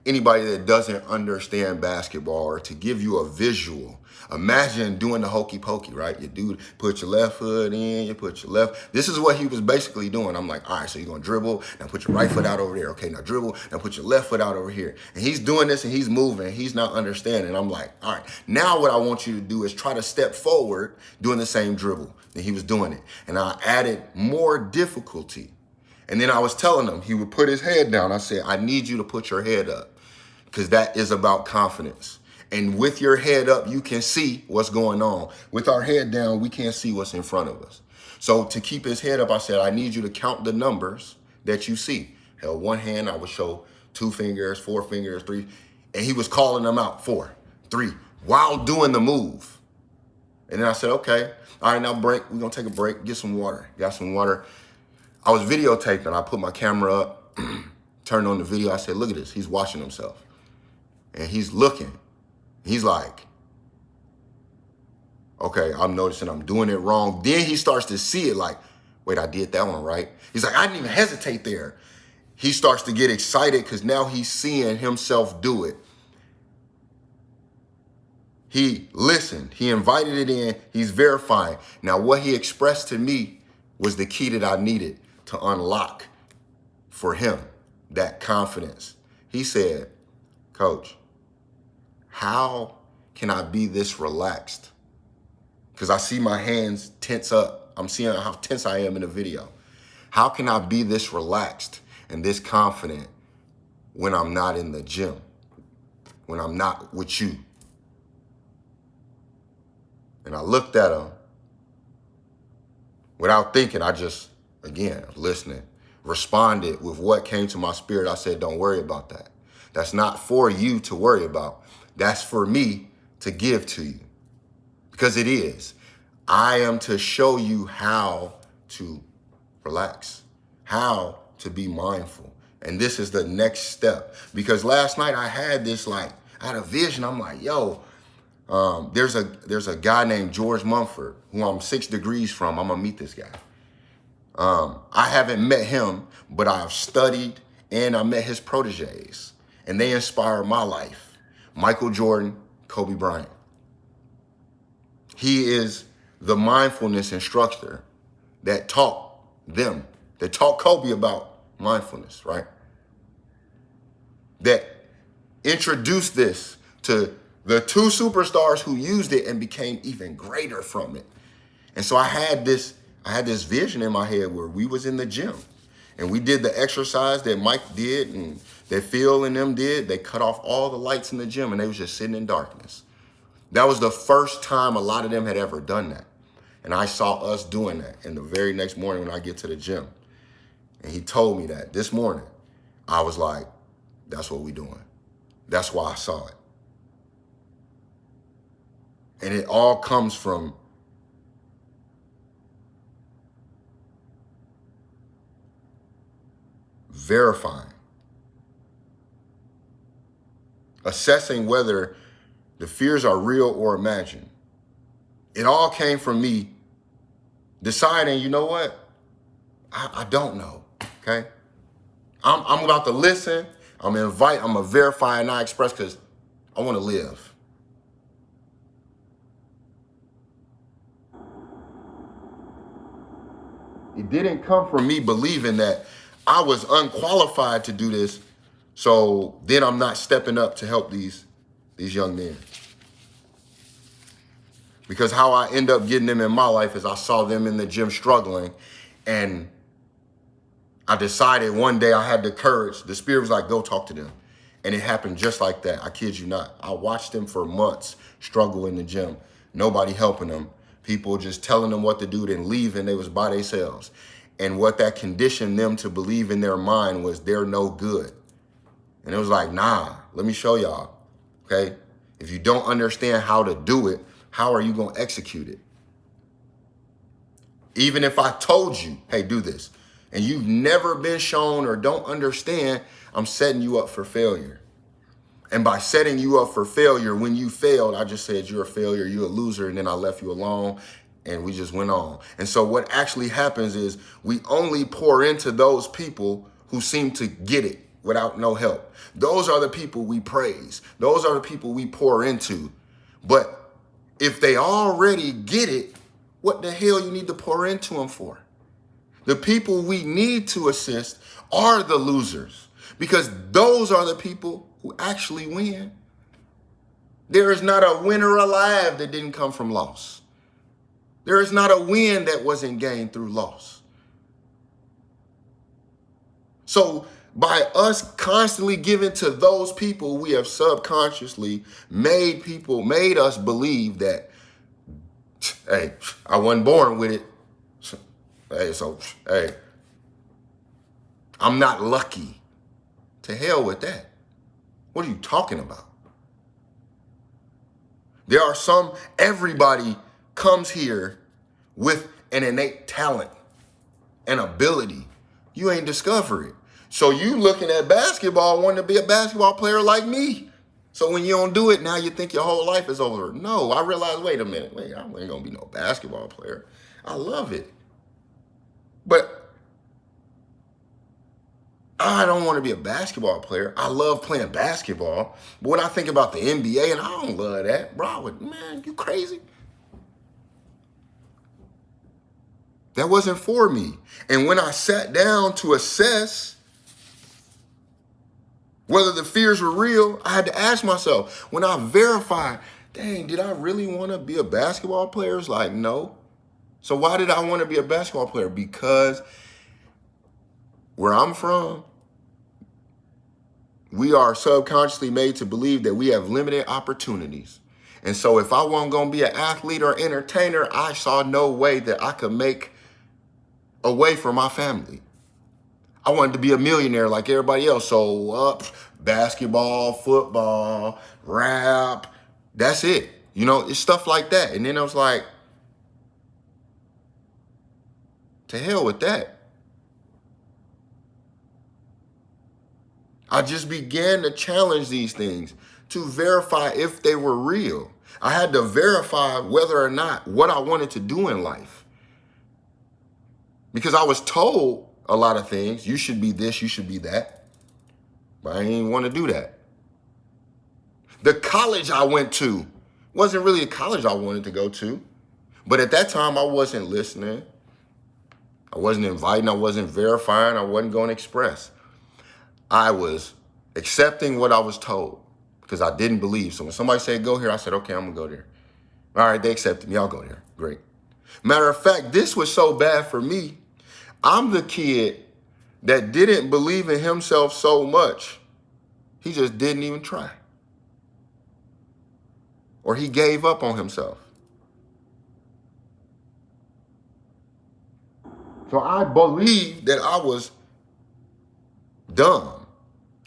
anybody that doesn't understand basketball, or to give you a visual. Imagine doing the hokey pokey, right? You do put your left foot in, you put your left. This is what he was basically doing. I'm like, all right, so you're gonna dribble, now put your right foot out over there. Okay, now dribble, now put your left foot out over here. And he's doing this and he's moving, he's not understanding. I'm like, all right, now what I want you to do is try to step forward doing the same dribble. And he was doing it. And I added more difficulty. And then I was telling him, he would put his head down. I said, I need you to put your head up, because that is about confidence. And with your head up, you can see what's going on. With our head down, we can't see what's in front of us. So to keep his head up, I said, I need you to count the numbers that you see. Held one hand, I would show 2 fingers, 4 fingers, 3. And he was calling them out, 4, 3, while doing the move. And then I said, okay, all right, now break. We're gonna take a break, get some water. Got some water. I was videotaping. I put my camera up, turned on the video. I said, look at this. He's watching himself. And he's looking. He's like, okay, I'm noticing I'm doing it wrong. Then he starts to see it like, wait, I did that one right. He's like, I didn't even hesitate there. He starts to get excited because now he's seeing himself do it. He listened. He invited it in. He's verifying. Now, what he expressed to me was the key that I needed to unlock for him, that confidence. He said, Coach, how can I be this relaxed? Because I see my hands tense up. I'm seeing how tense I am in the video. How can I be this relaxed and this confident when I'm not in the gym, when I'm not with you? And I looked at him without thinking. I just, again, listening, responded with what came to my spirit. I said, don't worry about that. That's not for you to worry about. That's for me to give to you, because it is. I am to show you how to relax, how to be mindful. And this is the next step, because last night I had this, I had a vision. I'm like, yo, there's a guy named George Mumford who I'm 6 degrees from. I'm gonna meet this guy. I haven't met him, but I've studied and I met his proteges, and they inspire my life. Michael Jordan, Kobe Bryant. He is the mindfulness instructor that taught Kobe about mindfulness, right? That introduced this to the two superstars who used it and became even greater from it. And so I had this vision in my head where we was in the gym and we did the exercise that Mike did and that Phil and them did. They cut off all the lights in the gym and they was just sitting in darkness. That was the first time a lot of them had ever done that. And I saw us doing that. And the very next morning when I get to the gym, and he told me that this morning, I was like, that's what we doing. That's why I saw it. And it all comes from verifying, assessing whether the fears are real or imagined. It all came from me deciding, you know what? I don't know, okay? I'm about to listen. I'm gonna verify and not express because I want to live. It didn't come from me believing that I was unqualified to do this, so then I'm not stepping up to help these young men. Because how I end up getting them in my life is I saw them in the gym struggling, and I decided one day I had the courage. The Spirit was like, go talk to them. And it happened just like that. I kid you not. I watched them for months struggle in the gym. Nobody helping them. People just telling them what to do, then leaving. They was by themselves. And what that conditioned them to believe in their mind was they're no good. And it was like, nah, let me show y'all, okay? If you don't understand how to do it, how are you going to execute it? Even if I told you, hey, do this, and you've never been shown or don't understand, I'm setting you up for failure. And by setting you up for failure, when you failed, I just said you're a failure, you're a loser, and then I left you alone, and we just went on. And so what actually happens is we only pour into those people who seem to get it without no help. Those are the people we praise. Those are the people we pour into. But if they already get it, what the hell you need to pour into them for? The people we need to assist are the losers, because those are the people who actually win. There is not a winner alive that didn't come from loss. There is not a win that wasn't gained through loss. So by us constantly giving to those people, we have subconsciously made us believe that, hey, I wasn't born with it. Hey, I'm not lucky. To hell with that. What are you talking about? Everybody comes here with an innate talent and ability. You ain't discover it. So you looking at basketball wanting to be a basketball player like me. So when you don't do it, now you think your whole life is over. No, I realized, wait a minute. I ain't going to be no basketball player. I love it. But I don't want to be a basketball player. I love playing basketball. But when I think about the NBA, and I don't love that, bro, man, you crazy? That wasn't for me. And when I sat down to assess whether the fears were real, I had to ask myself, when I verified, dang, did I really want to be a basketball player? It's like, no. So why did I want to be a basketball player? Because where I'm from, we are subconsciously made to believe that we have limited opportunities. And so if I wasn't going to be an athlete or entertainer, I saw no way that I could make a way for my family. I wanted to be a millionaire like everybody else. So basketball, football, rap, that's it. You know, it's stuff like that. And then I was like, to hell with that. I just began to challenge these things to verify if they were real. I had to verify whether or not what I wanted to do in life. Because I was told a lot of things. You should be this, you should be that. But I didn't want to do that. The college I went to wasn't really a college I wanted to go to. But at that time, I wasn't listening. I wasn't inviting. I wasn't verifying. I wasn't going to express. I was accepting what I was told because I didn't believe. So when somebody said, go here, I said, okay, I'm going to go there. All right, they accepted me. I'll go there. Great. Matter of fact, this was so bad for me. I'm the kid that didn't believe in himself so much, he just didn't even try. Or he gave up on himself. So I believed that I was dumb,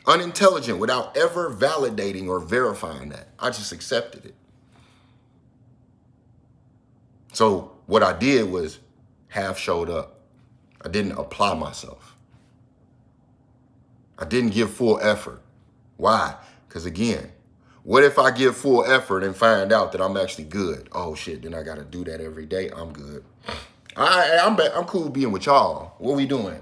unintelligent, without ever validating or verifying that. I just accepted it. So what I did was half showed up. I didn't apply myself. I didn't give full effort. Why? Because again, what if I give full effort and find out that I'm actually good? Oh shit, then I got to do that every day. I'm good. I'm cool being with y'all. What we doing?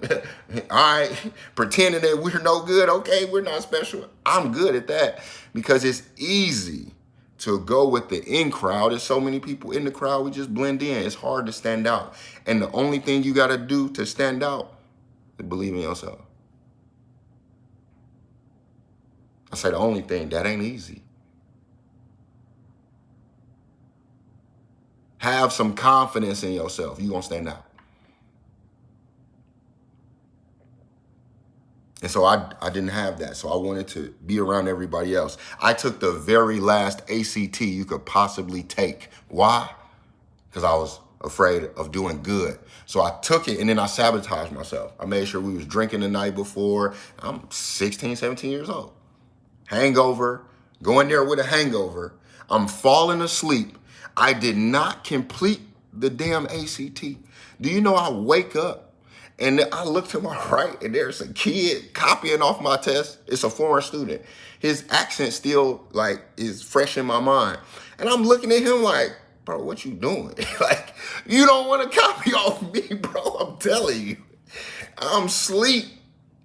All right, pretending that we're no good. Okay, we're not special. I'm good at that because it's easy to go with the in crowd. There's so many people in the crowd. We just blend in. It's hard to stand out. And the only thing you got to do to stand out is believe in yourself. I say the only thing, that ain't easy. Have some confidence in yourself. You're going to stand out. And so I didn't have that. So I wanted to be around everybody else. I took the very last ACT you could possibly take. Why? Because I was afraid of doing good. So I took it and then I sabotaged myself. I made sure we was drinking the night before. I'm 16, 17 years old. Hangover, going there with a hangover. I'm falling asleep. I did not complete the damn ACT. Do you know I wake up and I look to my right and there's a kid copying off my test. It's a foreign student. His accent still like is fresh in my mind. And I'm looking at him like, bro, what you doing? Like, you don't want to copy off me, bro. I'm telling you. I'm asleep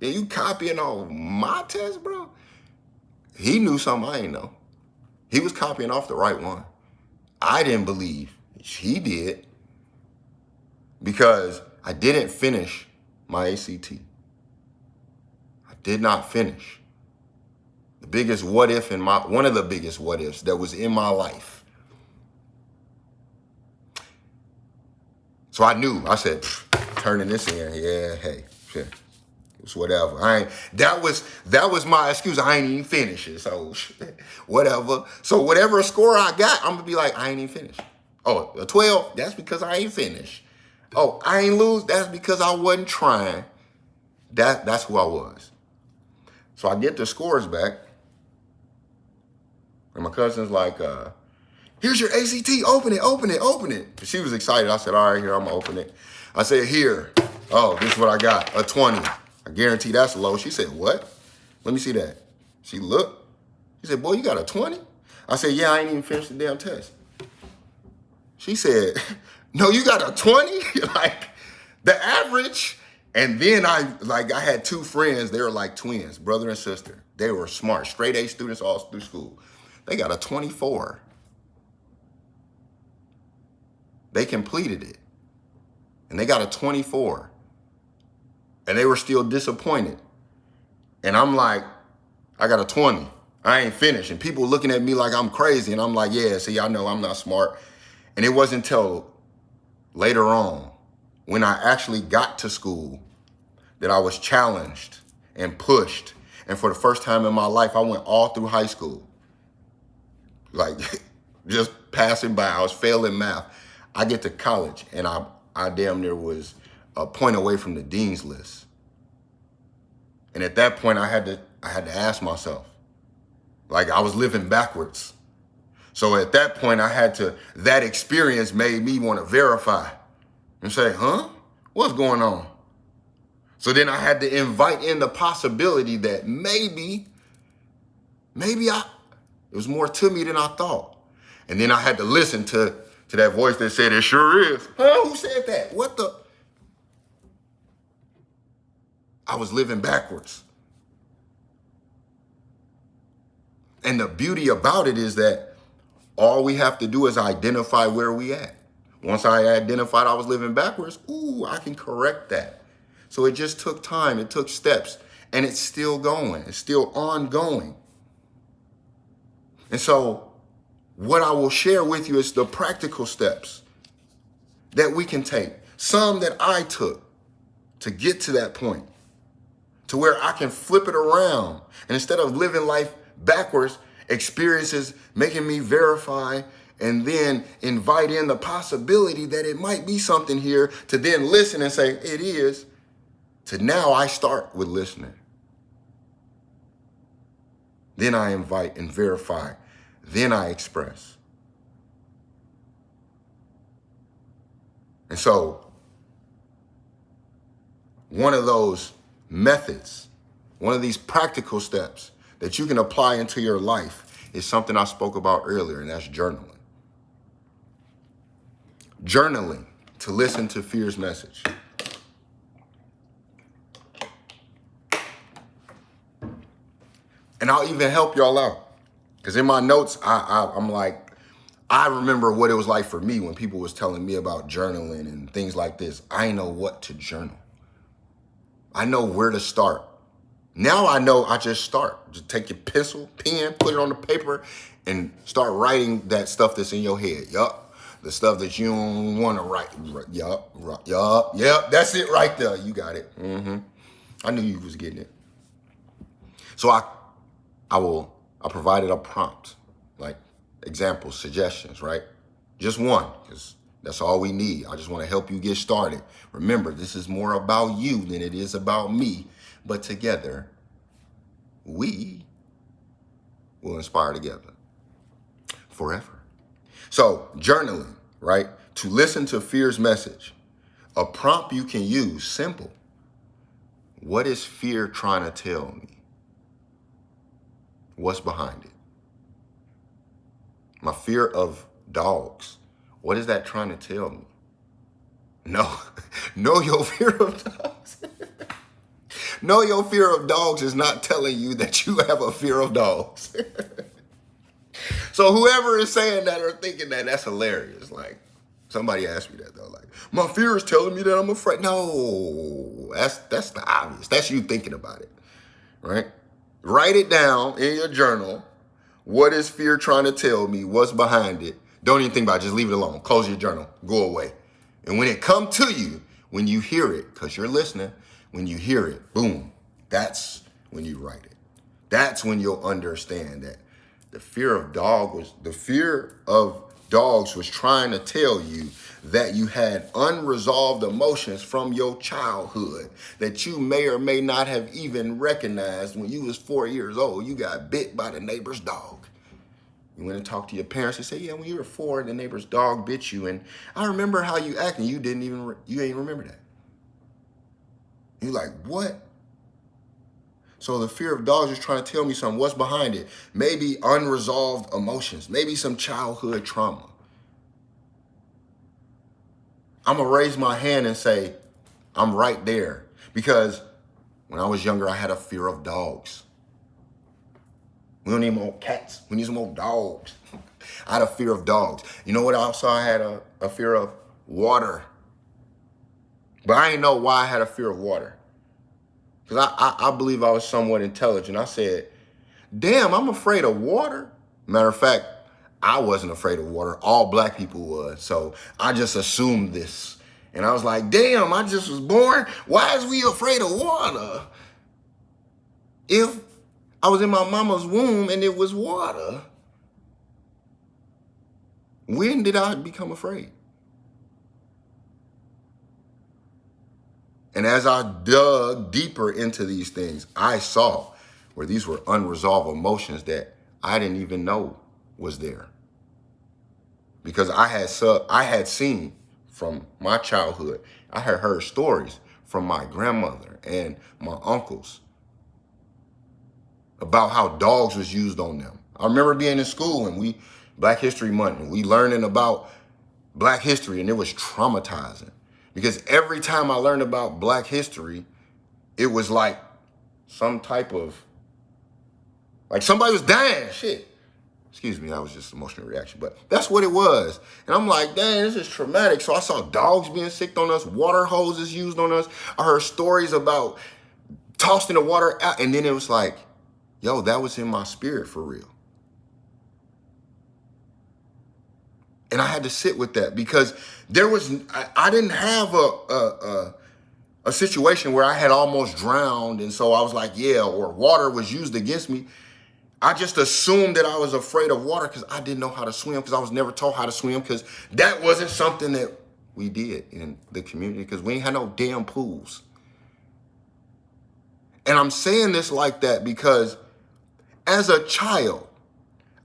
and you copying off my test, bro? He knew something I didn't know. He was copying off the right one. I didn't believe he did because I didn't finish my ACT. I did not finish. The biggest what if one of the biggest what ifs that was in my life. So I knew, I said, turning this in, yeah, hey, shit. It's whatever. That was my excuse. I ain't even finish it. So whatever. So whatever score I got, I'm gonna be like, I ain't even finished. Oh, a 12, that's because I ain't finished. Oh, I ain't lose, that's because I wasn't trying. That's who I was. So I get the scores back. And my cousin's like, here's your ACT, open it. She was excited. I said, all right, here, I'm gonna open it. I said, here. Oh, this is what I got, a 20. I guarantee that's low. She said, what? Let me see that. She looked. She said, boy, you got a 20? I said, yeah, I ain't even finished the damn test. She said, no, you got a 20? Like the average. And then I had two friends. They were like twins, brother and sister. They were smart, straight A students all through school. They got a 24. They completed it. And they got a 24. And they were still disappointed. And I'm like, I got a 20. I ain't finished. And people looking at me like I'm crazy. And I'm like, yeah, see, I know I'm not smart. And it wasn't until later on, when I actually got to school, that I was challenged and pushed. And for the first time in my life, I went all through high school. Like, just passing by. I was failing math. I get to college, and I damn near was a point away from the dean's list. And at that point, I had to ask myself, like I was living backwards. So at that point, that experience made me want to verify and say, huh? What's going on? So then I had to invite in the possibility that maybe it was more to me than I thought. And then I had to listen to that voice that said, it sure is. Huh? Who said that? What the? I was living backwards. And the beauty about it is that all we have to do is identify where we at. Once I identified I was living backwards, I can correct that. So it just took time, it took steps, and it's still going, it's still ongoing. And so what I will share with you is the practical steps that we can take. Some that I took to get to that point, to where I can flip it around. And instead of living life backwards, experiences making me verify and then invite in the possibility that it might be something here, to then listen and say, it is, to now I start with listening. Then I invite and verify. Then I express. And so, one of those methods, one of these practical steps that you can apply into your life is something I spoke about earlier, and that's journaling. Journaling to listen to fear's message. And I'll even help y'all out. Because in my notes, I'm like, I remember what it was like for me when people was telling me about journaling and things like this. I know what to journal. I know where to start. Now I know I just start. Just take your pencil, pen, put it on the paper, and start writing that stuff that's in your head. Yup. The stuff that you don't want to write. Yup. That's it right there. You got it. I knew you was getting it. So I provided a prompt, like examples, suggestions, right? Just one, because that's all we need. I just want to help you get started. Remember, this is more about you than it is about me. But together, we will inspire together forever. So journaling, right? To listen to fear's message. A prompt you can use, simple. What is fear trying to tell me? What's behind it? My fear of dogs. What is that trying to tell me? Know your fear of dogs. Know your fear of dogs is not telling you that you have a fear of dogs. So whoever is saying that or thinking that, that's hilarious. Like, somebody asked me that though. Like, my fear is telling me that I'm afraid. No, that's the obvious. That's you thinking about it, right? Write it down in your journal. What is fear trying to tell me? What's behind it? Don't even think about it. Just leave it alone. Close your journal. Go away. And when it comes to you, when you hear it, because you're listening, when you hear it, boom, that's when you write it. That's when you'll understand that the fear of dogs was trying to tell you that you had unresolved emotions from your childhood that you may or may not have even recognized when you was 4 years old. You got bit by the neighbor's dog. You went and talked to your parents and said, yeah, when you were 4, the neighbor's dog bit you. And I remember how you acted. You ain't remember that. You're like, what? So the fear of dogs is trying to tell me something. What's behind it? Maybe unresolved emotions. Maybe some childhood trauma. I'm going to raise my hand and say, I'm right there. Because when I was younger, I had a fear of dogs. We don't need more cats. We need some more dogs. I had a fear of dogs. You know what else I had a fear of? Water. But I didn't know why I had a fear of water. Because I believe I was somewhat intelligent. I said, damn, I'm afraid of water. Matter of fact, I wasn't afraid of water. All black people was. So I just assumed this. And I was like, damn, I just was born. Why is we afraid of water? If I was in my mama's womb and it was water, when did I become afraid? And as I dug deeper into these things, I saw where these were unresolved emotions that I didn't even know was there. Because I had seen from my childhood, I had heard stories from my grandmother and my uncles about how dogs was used on them. I remember being in school and Black History Month, and we learning about Black history, and it was traumatizing. Because every time I learned about Black history, it was like some type of, like somebody was dying, shit. Excuse me, that was just emotional reaction, but that's what it was. And I'm like, dang, this is traumatic. So I saw dogs being sicked on us, water hoses used on us. I heard stories about tossing the water out. And then it was like, yo, that was in my spirit for real. And I had to sit with that because I didn't have a situation where I had almost drowned. And so I was like, yeah, or water was used against me. I just assumed that I was afraid of water because I didn't know how to swim, because I was never taught how to swim, because that wasn't something that we did in the community, because we ain't had no damn pools. And I'm saying this like that because as a child,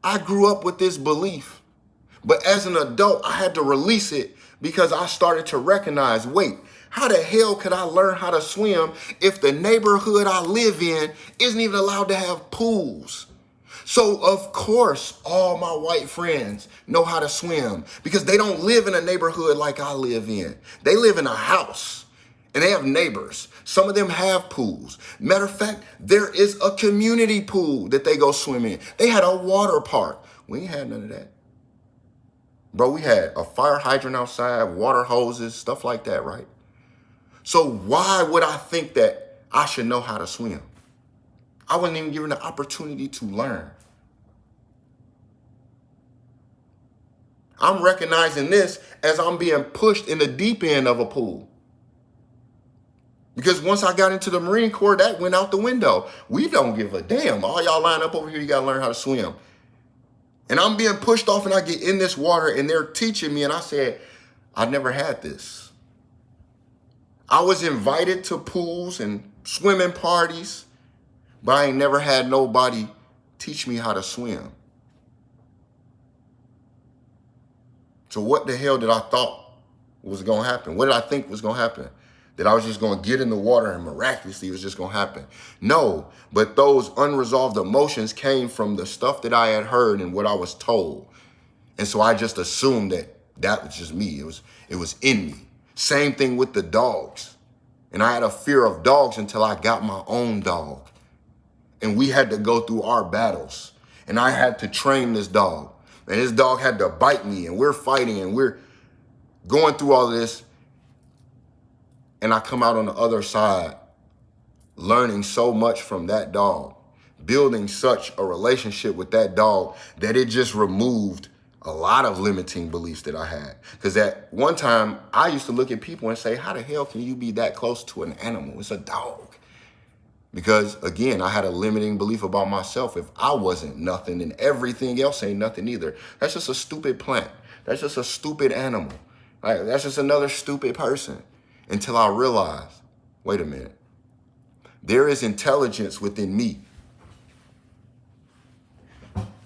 I grew up with this belief. But as an adult, I had to release it because I started to recognize, wait, how the hell could I learn how to swim if the neighborhood I live in isn't even allowed to have pools? So, of course, all my white friends know how to swim because they don't live in a neighborhood like I live in. They live in a house and they have neighbors. Some of them have pools. Matter of fact, there is a community pool that they go swim in. They had a water park. We ain't had none of that. Bro, we had a fire hydrant outside, water hoses, stuff like that, right? So why would I think that I should know how to swim? I wasn't even given the opportunity to learn. I'm recognizing this as I'm being pushed in the deep end of a pool. Because once I got into the Marine Corps, that went out the window. We don't give a damn. All y'all line up over here, you got to learn how to swim. And I'm being pushed off and I get in this water and they're teaching me. And I said, I've never had this. I was invited to pools and swimming parties, but I ain't never had nobody teach me how to swim. So what the hell did I thought was going to happen? What did I think was going to happen? That I was just going to get in the water and miraculously it was just going to happen? No, but those unresolved emotions came from the stuff that I had heard and what I was told. And so I just assumed that that was just me. It was in me. Same thing with the dogs. And I had a fear of dogs until I got my own dog. And we had to go through our battles. And I had to train this dog. And this dog had to bite me. And we're fighting and we're going through all of this. And I come out on the other side learning so much from that dog, building such a relationship with that dog that it just removed a lot of limiting beliefs that I had. Because at one time, I used to look at people and say, how the hell can you be that close to an animal? It's a dog. Because, again, I had a limiting belief about myself. If I wasn't nothing, then everything else ain't nothing either. That's just a stupid plant. That's just a stupid animal. That's just another stupid person. Until I realized, wait a minute. There is intelligence within me.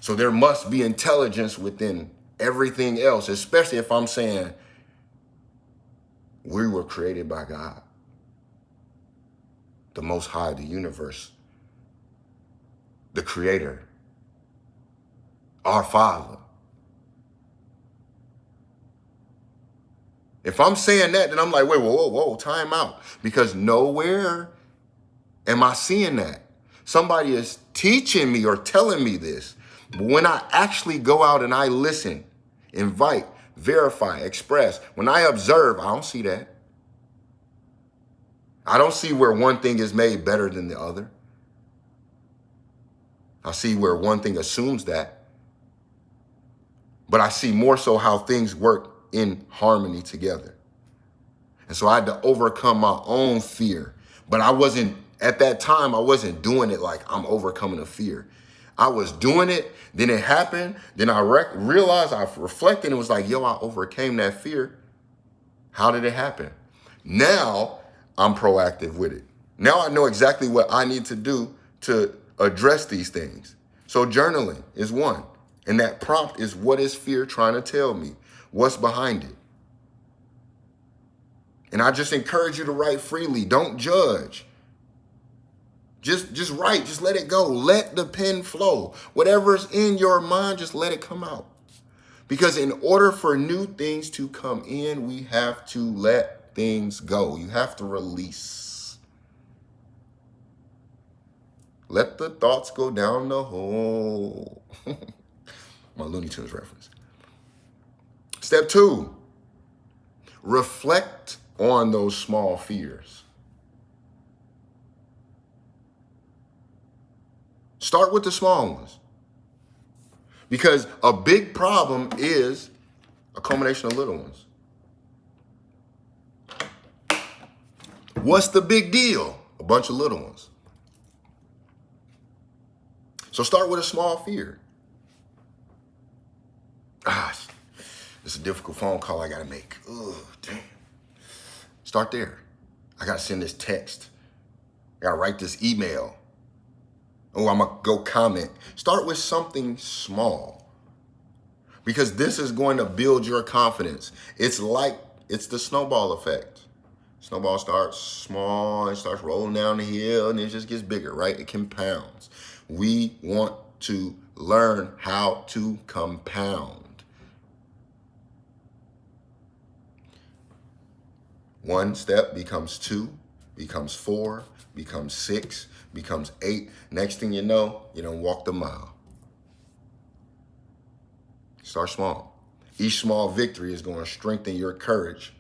So there must be intelligence within everything else, especially if I'm saying we were created by God, the Most High, the universe, the Creator, our Father. If I'm saying that, then I'm like, wait, whoa, time out. Because nowhere am I seeing that. Somebody is teaching me or telling me this. But when I actually go out and I listen, invite, verify, express, when I observe, I don't see that. I don't see where one thing is made better than the other. I see where one thing assumes that. But I see more so how things work in harmony together. And so I had to overcome my own fear. But at that time, I wasn't doing it like I'm overcoming a fear. I was doing it, then it happened, then I realized, I reflected and was like, yo, I overcame that fear. How did it happen? Now I'm proactive with it. Now I know exactly what I need to do to address these things. So journaling is one. And that prompt is, what is fear trying to tell me? What's behind it? And I just encourage you to write freely. Don't judge. Just write. Just let it go. Let the pen flow. Whatever's in your mind, just let it come out. Because in order for new things to come in, we have to let things go. You have to release. Let the thoughts go down the hole. My Looney Tunes reference. Step 2, reflect on those small fears. Start with the small ones. Because a big problem is a culmination of little ones. What's the big deal? A bunch of little ones. So start with a small fear. It's a difficult phone call I gotta make. Oh, damn. Start there. I gotta send this text. I gotta write this email. Oh, I'm gonna go comment. Start with something small, because this is going to build your confidence. It's the snowball effect. Snowball starts small and starts rolling down the hill and it just gets bigger, right? It compounds. We want to learn how to compound. One step becomes 2, becomes 4, becomes 6, becomes 8. Next thing you know, you done walked a mile. Start small. Each small victory is going to strengthen your courage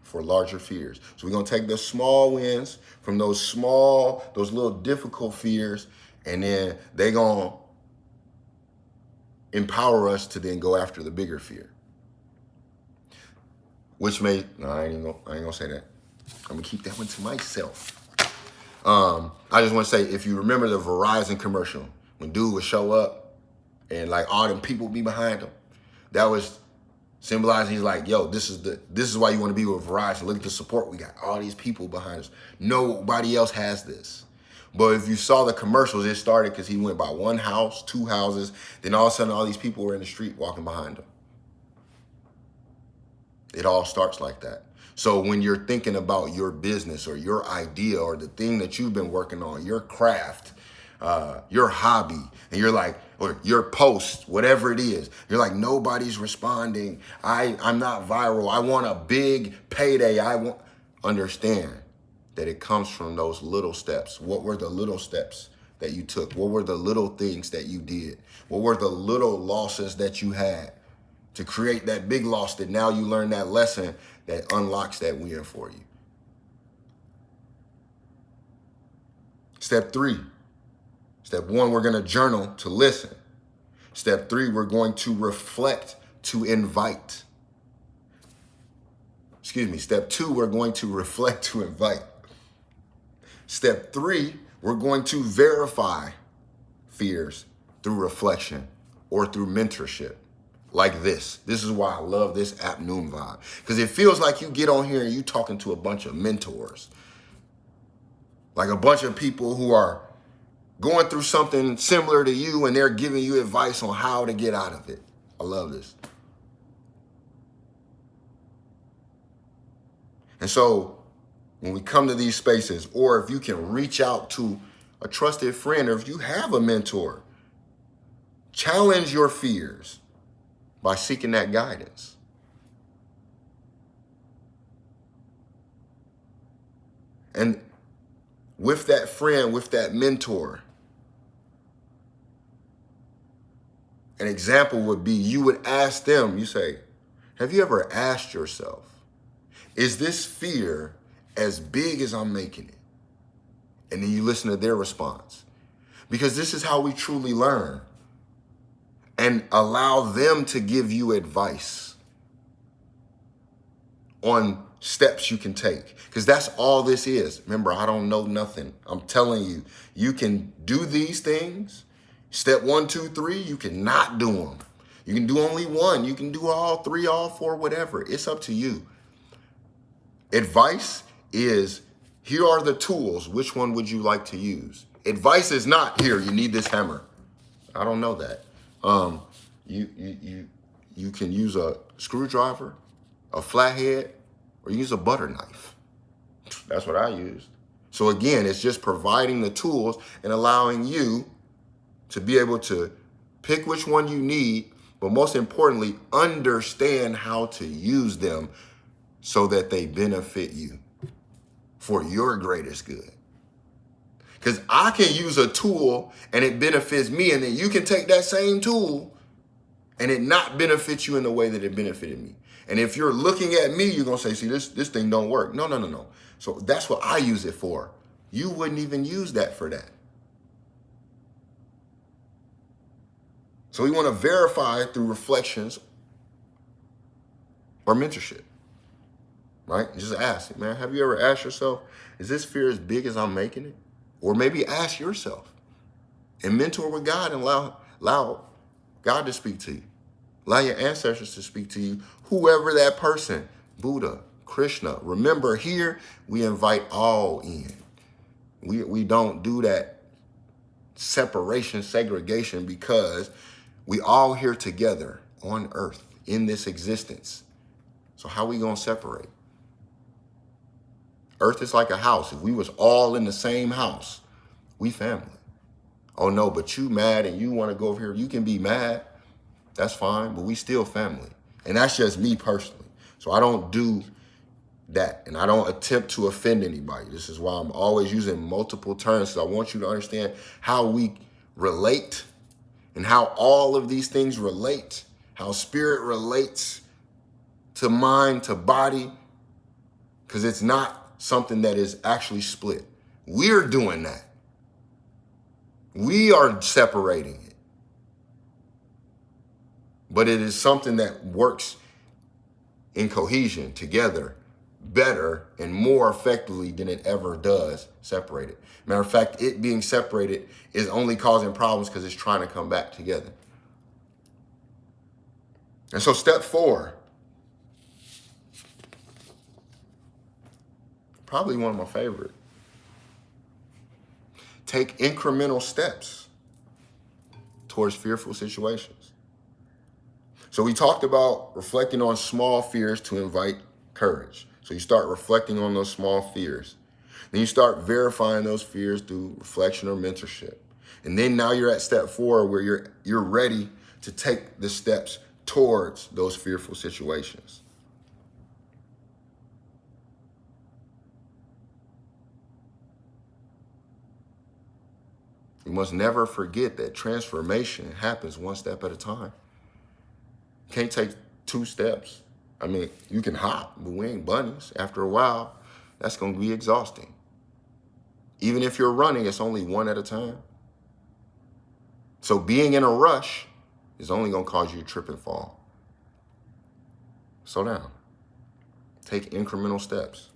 for larger fears. So we're going to take the small wins from those little difficult fears, and then they're going to empower us to then go after the bigger fear. I ain't gonna say that. I'm gonna keep that one to myself. I just want to say, if you remember the Verizon commercial, when dude would show up and like all them people be behind him, that was symbolizing, he's like, yo, this is why you want to be with Verizon. Look at the support we got. All these people behind us. Nobody else has this. But if you saw the commercials, it started because he went by one house, 2 houses. Then all of a sudden, all these people were in the street walking behind him. It all starts like that. So when you're thinking about your business or your idea or the thing that you've been working on, your craft, your hobby, and you're like, or your post, whatever it is, you're like, nobody's responding. I'm not viral. I want a big payday. Understand that it comes from those little steps. What were the little steps that you took? What were the little things that you did? What were the little losses that you had to create that big loss that now you learn that lesson that unlocks that win for you? Step 3. Step 1, we're going to journal to listen. Step 3, we're going to reflect to invite. Step 2, we're going to reflect to invite. Step 3, we're going to verify fears through reflection or through mentorship. Like this. This is why I love this app Noon Vibe. Because it feels like you get on here and you talking to a bunch of mentors. Like a bunch of people who are going through something similar to you and they're giving you advice on how to get out of it. I love this. And so when we come to these spaces, or if you can reach out to a trusted friend, or if you have a mentor, challenge your fears by seeking that guidance. And with that friend, with that mentor, an example would be, you would ask them, you say, have you ever asked yourself, is this fear as big as I'm making it? And then you listen to their response. Because this is how we truly learn. And allow them to give you advice on steps you can take. Because that's all this is. Remember, I don't know nothing. I'm telling you, you can do these things. Step 1, 2, 3, you cannot do them. You can do only one. You can do all 3, all 4, whatever. It's up to you. Advice is, here are the tools. Which one would you like to use? Advice is not, here, you need this hammer. I don't know that. You can use a screwdriver, a flathead, or use a butter knife. That's what I used. So again, it's just providing the tools and allowing you to be able to pick which one you need, but most importantly, understand how to use them so that they benefit you for your greatest good. Because I can use a tool and it benefits me, and then you can take that same tool and it not benefit you in the way that it benefited me. And if you're looking at me, you're gonna say, see, this thing don't work. No. So that's what I use it for. You wouldn't even use that for that. So we want to verify through reflections or mentorship, right? Just ask, man, have you ever asked yourself, is this fear as big as I'm making it? Or maybe ask yourself and mentor with God and allow God to speak to you. Allow your ancestors to speak to you, whoever that person, Buddha, Krishna. Remember, here we invite all in. We don't do that separation, segregation, because we all here together on earth in this existence. So how we gonna separate? Earth is like a house. If we was all in the same house, we family. Oh no, but you mad and you want to go over here. You can be mad. That's fine, but we still family. And that's just me personally. So I don't do that. And I don't attempt to offend anybody. This is why I'm always using multiple terms. So I want you to understand how we relate and how all of these things relate, how spirit relates to mind, to body, because it's not something that is actually split. We're doing that. We are separating it. But it is something that works in cohesion together better and more effectively than it ever does separated. Matter of fact, it being separated is only causing problems because it's trying to come back together. And so step 4, probably one of my favorite. Take incremental steps towards fearful situations. So we talked about reflecting on small fears to invite courage. So you start reflecting on those small fears. Then you start verifying those fears through reflection or mentorship. And then now you're at step 4 where you're ready to take the steps towards those fearful situations. You must never forget that transformation happens one step at a time. You can't take 2 steps. I mean, you can hop, but we ain't bunnies. After a while, that's going to be exhausting. Even if you're running, it's only one at a time. So being in a rush is only going to cause you to trip and fall. Slow down. Take incremental steps.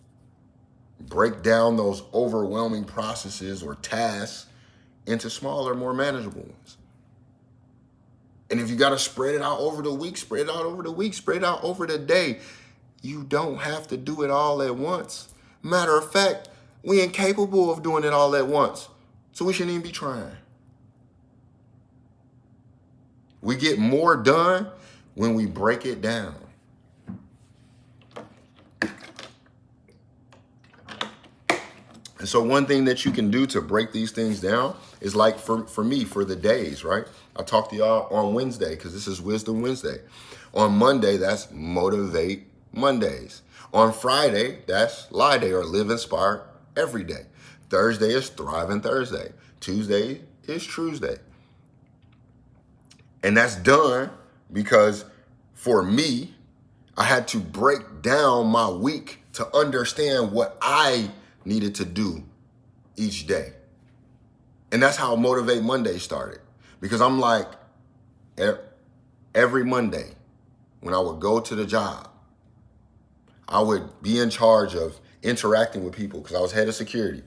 Break down those overwhelming processes or tasks into smaller, more manageable ones. And if you got to spread it out over the week, spread it out over the week, spread it out over the day. You don't have to do it all at once. Matter of fact, we incapable of doing it all at once. So we shouldn't even be trying. We get more done when we break it down. And so one thing that you can do to break these things down is like for me, for the days, right? I talked to y'all on Wednesday because this is Wisdom Wednesday. On Monday, that's Motivate Mondays. On Friday, that's Lie Day or Live Inspired Every Day. Thursday is Thriving Thursday. Tuesday is Tuesday. And that's done because for me, I had to break down my week to understand what I needed to do each day. And that's how Motivate Monday started. Because I'm like, every Monday when I would go to the job, I would be in charge of interacting with people because I was head of security.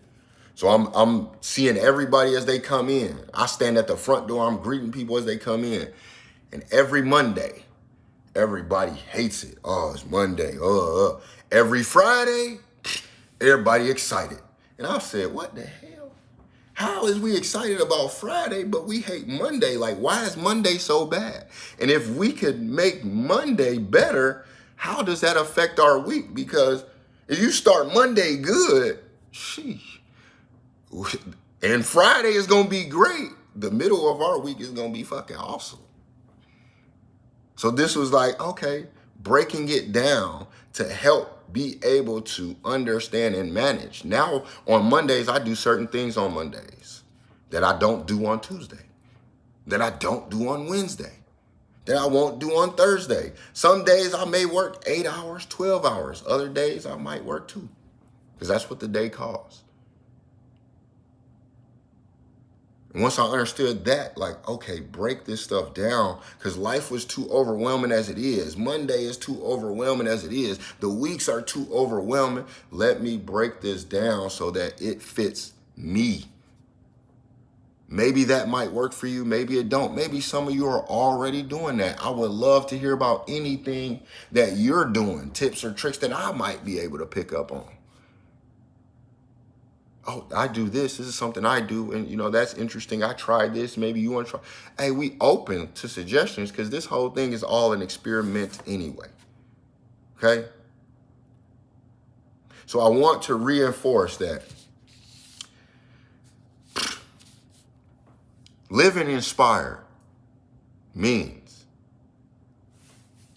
So I'm seeing everybody as they come in. I stand at the front door, I'm greeting people as they come in. And every Monday, everybody hates it. Oh, it's Monday. Every Friday, everybody excited. And I said, what the hell? How is we excited about Friday, but we hate Monday? Like, why is Monday so bad? And if we could make Monday better, how does that affect our week? Because if you start Monday good, sheesh. And Friday is going to be great. The middle of our week is going to be fucking awesome. So this was like, okay, breaking it down to help be able to understand and manage. Now, on Mondays, I do certain things on Mondays that I don't do on Tuesday, that I don't do on Wednesday, that I won't do on Thursday. Some days I may work 8 hours, 12 hours. Other days I might work 2, because that's what the day calls. And once I understood that, like, okay, break this stuff down, because life was too overwhelming as it is. Monday is too overwhelming as it is. The weeks are too overwhelming. Let me break this down so that it fits me. Maybe that might work for you. Maybe it don't. Maybe some of you are already doing that. I would love to hear about anything that you're doing, tips or tricks that I might be able to pick up on. Oh, I do this. This is something I do. And, that's interesting. I tried this. Maybe you want to try. Hey, we open to suggestions, because this whole thing is all an experiment anyway. Okay? So I want to reinforce that living inspired means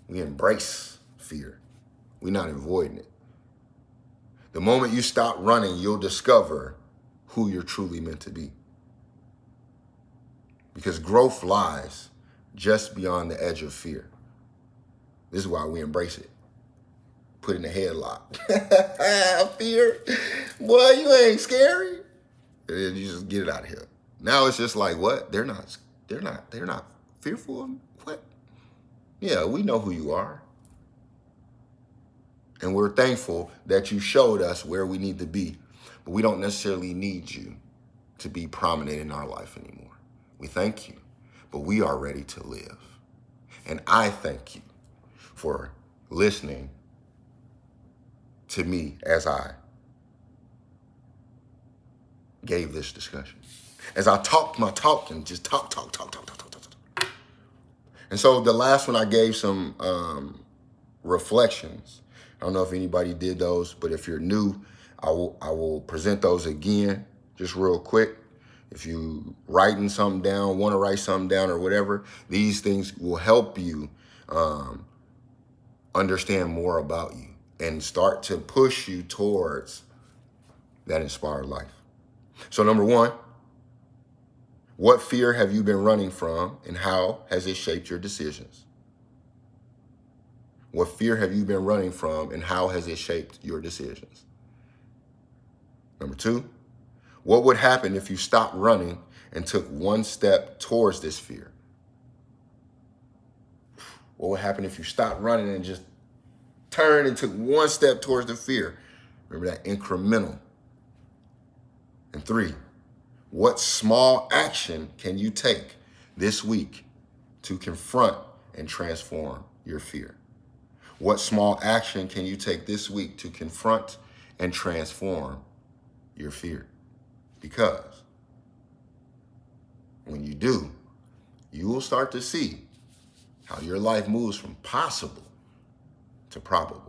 we embrace fear. We're not avoiding it. The moment you stop running, you'll discover who you're truly meant to be. Because growth lies just beyond the edge of fear. This is why we embrace it. Put in a headlock. Fear? Boy, you ain't scary. And you just get it out of here. Now it's just like, what? They're not fearful? What? Yeah, we know who you are. And we're thankful that you showed us where we need to be. But we don't necessarily need you to be prominent in our life anymore. We thank you, but we are ready to live. And I thank you for listening to me as I gave this discussion. As I talked my talk and just talk. And so the last one, I gave some reflections. I don't know if anybody did those, but if you're new, I will present those again, just real quick. If you writing something down, want to write something down or whatever, these things will help you understand more about you and start to push you towards that inspired life. So number 1, what fear have you been running from, and how has it shaped your decisions? What fear have you been running from, and how has it shaped your decisions? Number 2, what would happen if you stopped running and took one step towards this fear? What would happen if you stopped running and just turned and took one step towards the fear? Remember that incremental. And 3, what small action can you take this week to confront and transform your fear? What small action can you take this week to confront and transform your fear? Because when you do, you will start to see how your life moves from possible to probable.